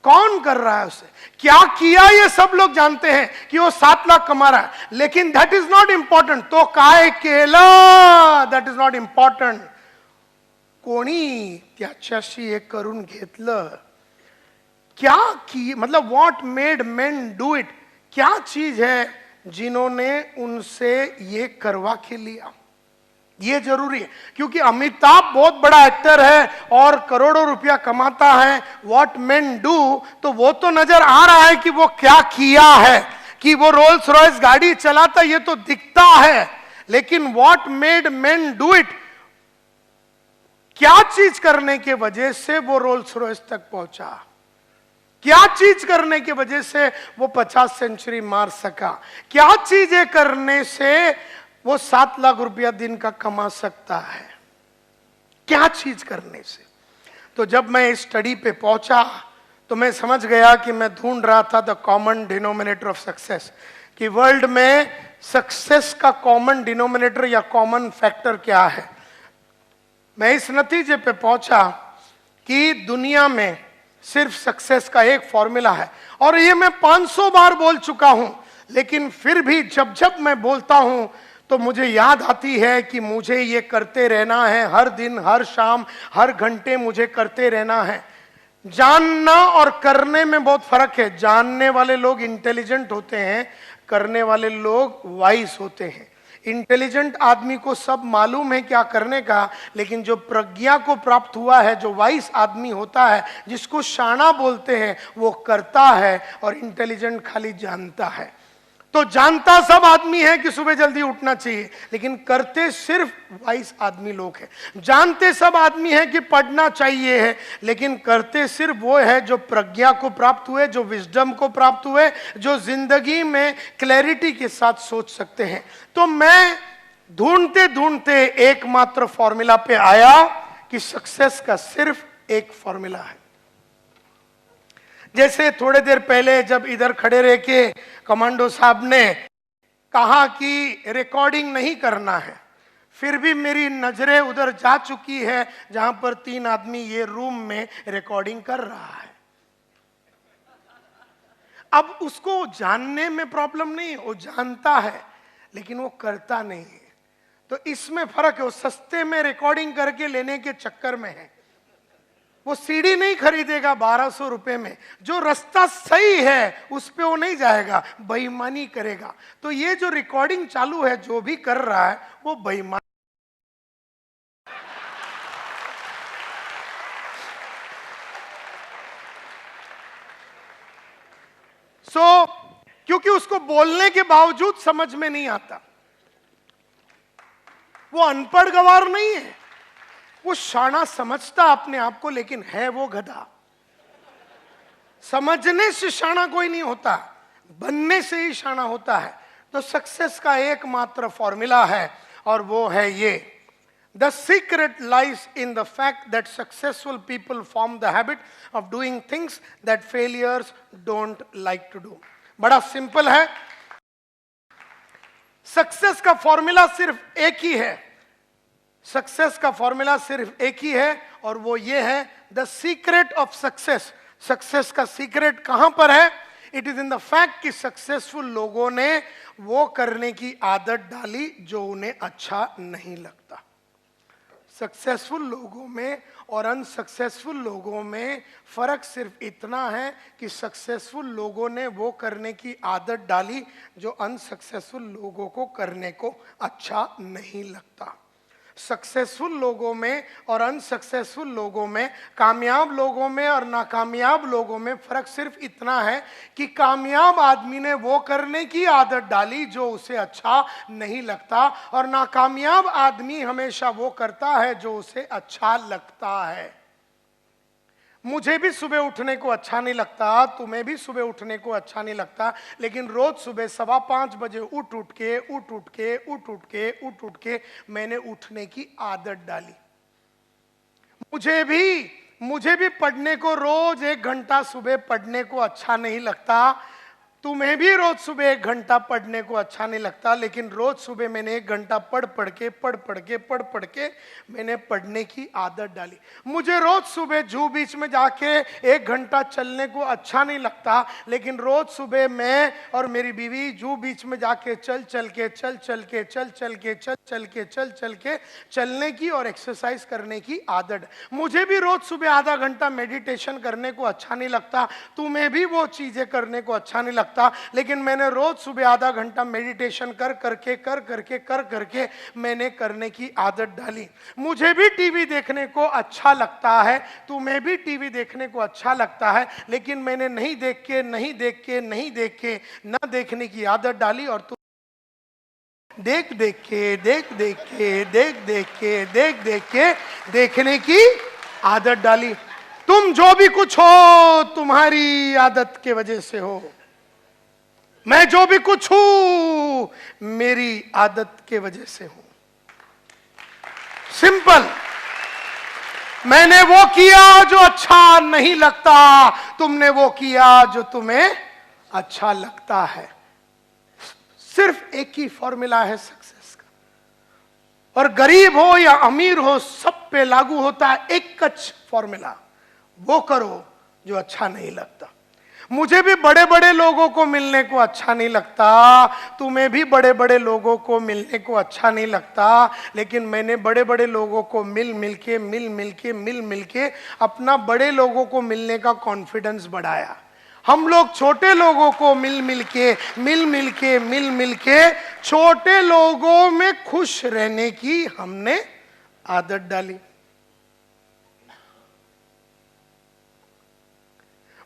कौन कर रहा है उसे, क्या किया ये सब लोग जानते हैं कि वो 7 लाख कमा रहा है, लेकिन दैट इज नॉट इंपॉर्टंट। तो काय केलं दैट इज नॉट इंपॉर्टंट, कोणी त्याच्याशी हे करून घेतलं, क्या की, मतलब what made main do it, क्या चीज है जिन्होंने उनसे ये करवा के लिया, ये जरूरी है। क्योंकि अमिताभ बहुत बड़ा एक्टर है और करोड़ों रुपया कमाता है, व्हाट मेन डू, तो वो तो नजर आ रहा है कि वो क्या किया है, कि वो रोल्स रॉयस गाड़ी चलाता, ये तो दिखता है। लेकिन what made main do it, क्या चीज करने के वजह से वो रोल्स रॉयस तक पहुंचा, क्या चीज करने की वजह से वो 50 सेंचुरी मार सका, क्या चीजें करने से वो 7 लाख रुपया दिन का कमा सकता है, क्या चीज करने से। तो जब मैं इस स्टडी पे पहुंचा तो मैं समझ गया कि मैं ढूंढ रहा था the common denominator of success, कि वर्ल्ड में सक्सेस का कॉमन डिनोमिनेटर या कॉमन फैक्टर क्या है। मैं इस नतीजे पे पहुंचा कि दुनिया में सिर्फ सक्सेस का एक फॉर्मूला है, और ये मैं 500 बार बोल चुका हूं, लेकिन फिर भी जब जब मैं बोलता हूं तो मुझे याद आती है कि मुझे ये करते रहना है, हर दिन, हर शाम, हर घंटे मुझे करते रहना है। जानना और करने में बहुत फर्क है। जानने वाले लोग इंटेलिजेंट होते हैं, करने वाले लोग वाइज होते हैं। इंटेलिजेंट आदमी को सब मालूम है क्या करने का, लेकिन जो प्रज्ञा को प्राप्त हुआ है, जो वाइस आदमी होता है, जिसको शाना बोलते हैं, वो करता है, और इंटेलिजेंट खाली जानता है। तो जानता सब आदमी है कि सुबह जल्दी उठना चाहिए, लेकिन करते सिर्फ वाइस आदमी लोग हैं। जानते सब आदमी है कि पढ़ना चाहिए है, लेकिन करते सिर्फ वो है जो प्रज्ञा को प्राप्त हुए, जो विजडम को प्राप्त हुए, जो जिंदगी में क्लैरिटी के साथ सोच सकते हैं। तो मैं ढूंढते ढूंढते एकमात्र फॉर्मूला पे आया कि सक्सेस का सिर्फ एक फॉर्मूला है। जैसे थोड़े देर पहले जब इधर खड़े रह के कमांडो साहब ने कहा कि रिकॉर्डिंग नहीं करना है, फिर भी मेरी नजरें उधर जा चुकी है जहां पर 3 आदमी ये रूम में रिकॉर्डिंग कर रहा है। अब उसको जानने में प्रॉब्लम नहीं, वो जानता है लेकिन वो करता नहीं है। तो इसमें फर्क है। वो सस्ते में रिकॉर्डिंग करके लेने के चक्कर में है। वो सीडी नहीं खरीदेगा 1200 रुपए में, जो रास्ता सही है उस पे वो नहीं जाएगा, बेईमानी करेगा। तो ये जो रिकॉर्डिंग चालू है, जो भी कर रहा है वो बेईमान। क्योंकि उसको बोलने के बावजूद समझ में नहीं आता। वो अनपढ़ गवार नहीं है, वो शाना समझता अपने आप को, लेकिन है वो गधा। समझने से शाना कोई नहीं होता, बनने से ही शाना होता है। तो सक्सेस का एकमात्र फॉर्मूला है और वो है ये: The secret lies in the fact that successful people form the habit of doing things that failures don't like to do. बड़ा सिंपल है। सक्सेस का फॉर्मूला सिर्फ एक ही है। सक्सेस का फॉर्मूला सिर्फ एक ही है और वो ये है: the secret of success. Success का सीक्रेट कहां पर है? It is in the fact कि सक्सेसफुल लोगों ने वो करने की आदत डाली जो उन्हें अच्छा नहीं लगता। सक्सेसफुल लोगों में और अनसक्सेसफुल लोगों में फर्क सिर्फ इतना है कि सक्सेसफुल लोगों ने वो करने की आदत डाली जो अनसक्सेसफुल लोगों को करने को अच्छा नहीं लगता। सक्सेसफुल लोगों में और अनसक्सेसफुल लोगों में, कामयाब लोगों में और नाकामयाब लोगों में फर्क सिर्फ इतना है कि कामयाब आदमी ने वो करने की आदत डाली जो उसे अच्छा नहीं लगता और नाकामयाब आदमी हमेशा वो करता है जो उसे अच्छा लगता है। मुझे भी सुबह उठने को अच्छा नहीं लगता, तुम्हें भी सुबह उठने को अच्छा नहीं लगता, लेकिन रोज सुबह 5:15 बजे उठ के मैंने उठने की आदत डाली। मुझे भी पढ़ने को रोज 1 घंटा सुबह पढ़ने को अच्छा नहीं लगता, तुम्हें भी रोज सुबह 1 घंटा पढ़ने को अच्छा नहीं लगता, लेकिन रोज सुबह मैंने 1 घंटा पढ़ पढ़ के मैंने पढ़ने की आदत डाली। मुझे रोज सुबह जू बीच में जाके 1 घंटा चलने को अच्छा नहीं लगता, लेकिन रोज सुबह मैं और मेरी बीवी जू बीच में जाके चल के चलने की और एक्सरसाइज करने की आदत। मुझे भी रोज सुबह आधा घंटा मेडिटेशन करने को अच्छा नहीं लगता, तुम्हें भी वो चीजें करने को अच्छा नहीं लगता, लेकिन मैंने रोज सुबह आधा घंटा मेडिटेशन कर करके मैंने करने की आदत डाली। मुझे भी टीवी देखने को अच्छा लगता है, तुम्हें भी टीवी देखने को अच्छा लगता है, लेकिन मैंने नहीं देख के ना देखने की आदत डाली और तुम देख के देखने की आदत डाली। तुम जो भी कुछ हो तुम्हारी आदत के वजह से हो, मैं जो भी कुछ हूं मेरी आदत के वजह से हूं। सिंपल। मैंने वो किया जो अच्छा नहीं लगता, तुमने वो किया जो तुम्हें अच्छा लगता है। सिर्फ एक ही फॉर्मूला है सक्सेस का, और गरीब हो या अमीर हो सब पे लागू होता है एक कच फॉर्मूला: वो करो जो अच्छा नहीं लगता। मुझे भी बड़े बड़े लोगों को मिलने को अच्छा नहीं लगता, तुम्हें भी बड़े बड़े लोगों को मिलने को अच्छा नहीं लगता, लेकिन मैंने बड़े बड़े लोगों को मिल मिल के अपना बड़े लोगों को मिलने का कॉन्फिडेंस बढ़ाया। हम लोग छोटे लोगों को मिल के छोटे लोगों में खुश रहने की हमने आदत डाली।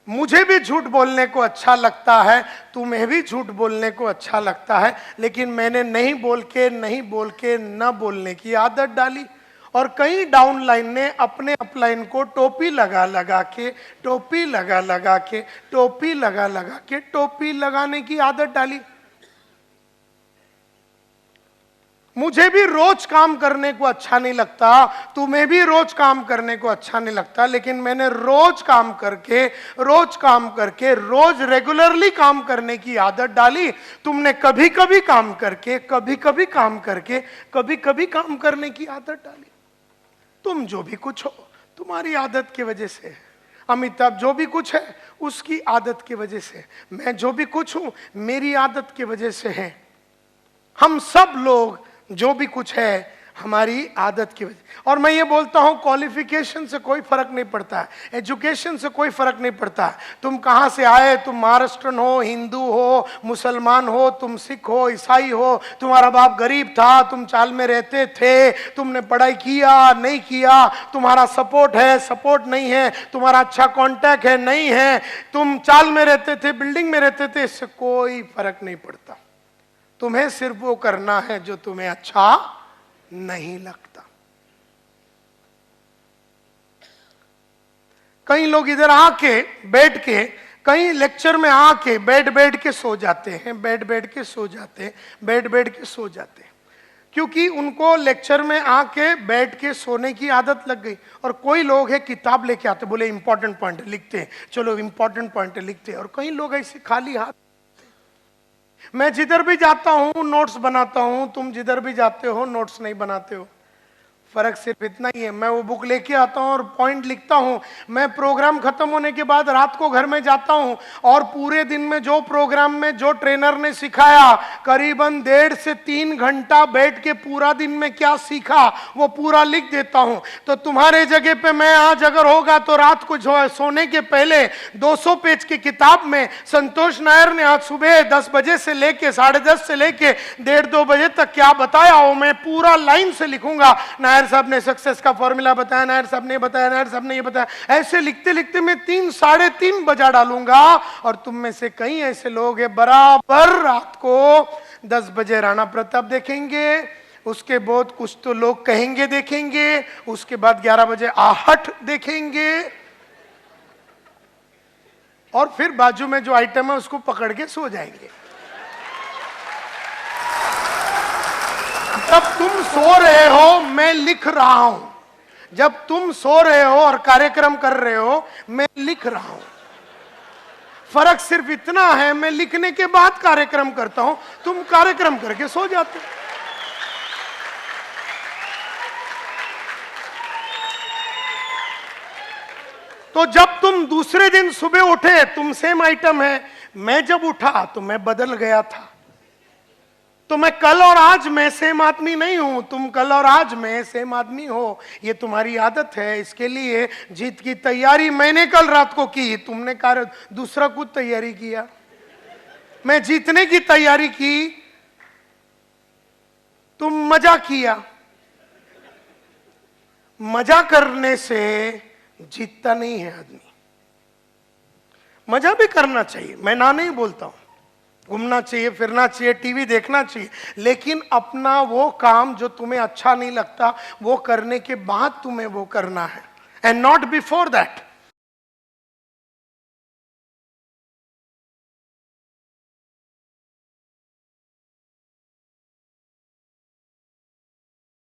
मुझे भी झूठ बोलने को अच्छा लगता है, तुम्हें भी झूठ बोलने को अच्छा लगता है, लेकिन मैंने नहीं बोल के न बोलने की आदत डाली। और कई डाउनलाइन ने अपने अपलाइन को टोपी लगा के टोपी लगाने की आदत डाली। मुझे भी रोज काम करने को अच्छा नहीं लगता, तुम्हें भी रोज काम करने को अच्छा नहीं लगता, लेकिन मैंने रोज काम करके रोज रेगुलरली काम करने की आदत डाली। तुमने कभी कभी काम करके कभी कभी काम करने की आदत डाली। तुम जो भी कुछ हो तुम्हारी आदत की वजह से, अमिताभ जो भी कुछ है उसकी आदत की वजह से, मैं जो भी कुछ हूं मेरी आदत की वजह से है। हम सब लोग जो भी कुछ है हमारी आदत की वजह। और मैं ये बोलता हूं क्वालिफिकेशन से कोई फर्क नहीं पड़ता है, एजुकेशन से कोई फर्क नहीं पड़ता है। तुम कहां से आए, तुम महाराष्ट्रन हो, हिंदू हो, मुसलमान हो, तुम सिख हो, ईसाई हो, तुम्हारा बाप गरीब था, तुम चाल में रहते थे, तुमने पढ़ाई किया नहीं किया, तुम्हारा सपोर्ट है सपोर्ट नहीं है, तुम्हारा अच्छा कांटेक्ट है नहीं है, तुम चाल में रहते थे बिल्डिंग में रहते थे, इससे कोई फर्क नहीं पड़ता। तुम्हें सिर्फ वो करना है जो तुम्हें अच्छा नहीं लगता। कई लोग इधर आके बैठ के, कई लेक्चर में आके बैठ के सो जाते हैं, बैठ के सो जाते हैं, क्योंकि उनको लेक्चर में आके बैठ के सोने की आदत लग गई। और कोई लोग है किताब लेके आते, बोले इंपॉर्टेंट पॉइंट लिखते हैं, चलो इंपॉर्टेंट पॉइंट लिखते हैं। और कई लोग ऐसे खाली हाथ, मैं जिधर भी जाता हूं नोट्स बनाता हूं, तुम जिधर भी जाते हो नोट्स नहीं बनाते हो। फर्क सिर्फ इतना ही है, मैं वो बुक लेके आता हूं और पॉइंट लिखता हूं। मैं प्रोग्राम खत्म होने के बाद रात को घर में जाता हूं और पूरे दिन में जो प्रोग्राम में जो ट्रेनर ने सिखाया, करीबन 1.5 से 3 घंटा बैठ के पूरा दिन में क्या सीखा वो पूरा लिख देता हूं। तो तुम्हारे जगह पे मैं आज अगर होगा तो रात को सोने के पहले 200 पेज की किताब में संतोष नायर ने आज सुबह 10 बजे से लेके 10:30 से लेके 1:30-2 बजे तक क्या बताया वो मैं पूरा लाइन से लिखूंगा। नायर साहब ने सक्सेस का फॉर्मूला बताया, नायर साहब ने बताया, नायर साहब ने ये बताया। ऐसे लिखते लिखते मैं 3-3:30 बजा डालूंगा। और तुम में से कई ऐसे लोग हैं बराबर रात को 10 बजे राणा प्रताप देखेंगे, उसके बाद कुछ तो लोग कहेंगे देखेंगे, उसके बाद 11 बजे आहट देखेंगे, और फिर बाजू में जो आइटम है उसको पकड़ के सो जाएंगे। जब तुम सो रहे हो मैं लिख रहा हूं, जब तुम सो रहे हो और कार्यक्रम कर रहे हो मैं लिख रहा हूं। फर्क सिर्फ इतना है, मैं लिखने के बाद कार्यक्रम करता हूं, तुम कार्यक्रम करके सो जाते हो। तो जब तुम दूसरे दिन सुबह उठे, तुम सेम आइटम है, मैं जब उठा तो मैं बदल गया था। तो मैं कल और आज में सेम आदमी नहीं हूं, तुम कल और आज में सेम आदमी हो। ये तुम्हारी आदत है। इसके लिए जीत की तैयारी मैंने कल रात को की, तुमने दूसरा कुछ तैयारी किया। मैं जीतने की तैयारी की, तुम मजा किया। मजा करने से जीतता नहीं है आदमी। मजा भी करना चाहिए, मैं ना नहीं बोलता हूं, घूमना चाहिए, फिरना चाहिए, टीवी देखना चाहिए, लेकिन अपना वो काम जो तुम्हें अच्छा नहीं लगता वो करने के बाद तुम्हें वो करना है, एंड नॉट बिफोर दैट।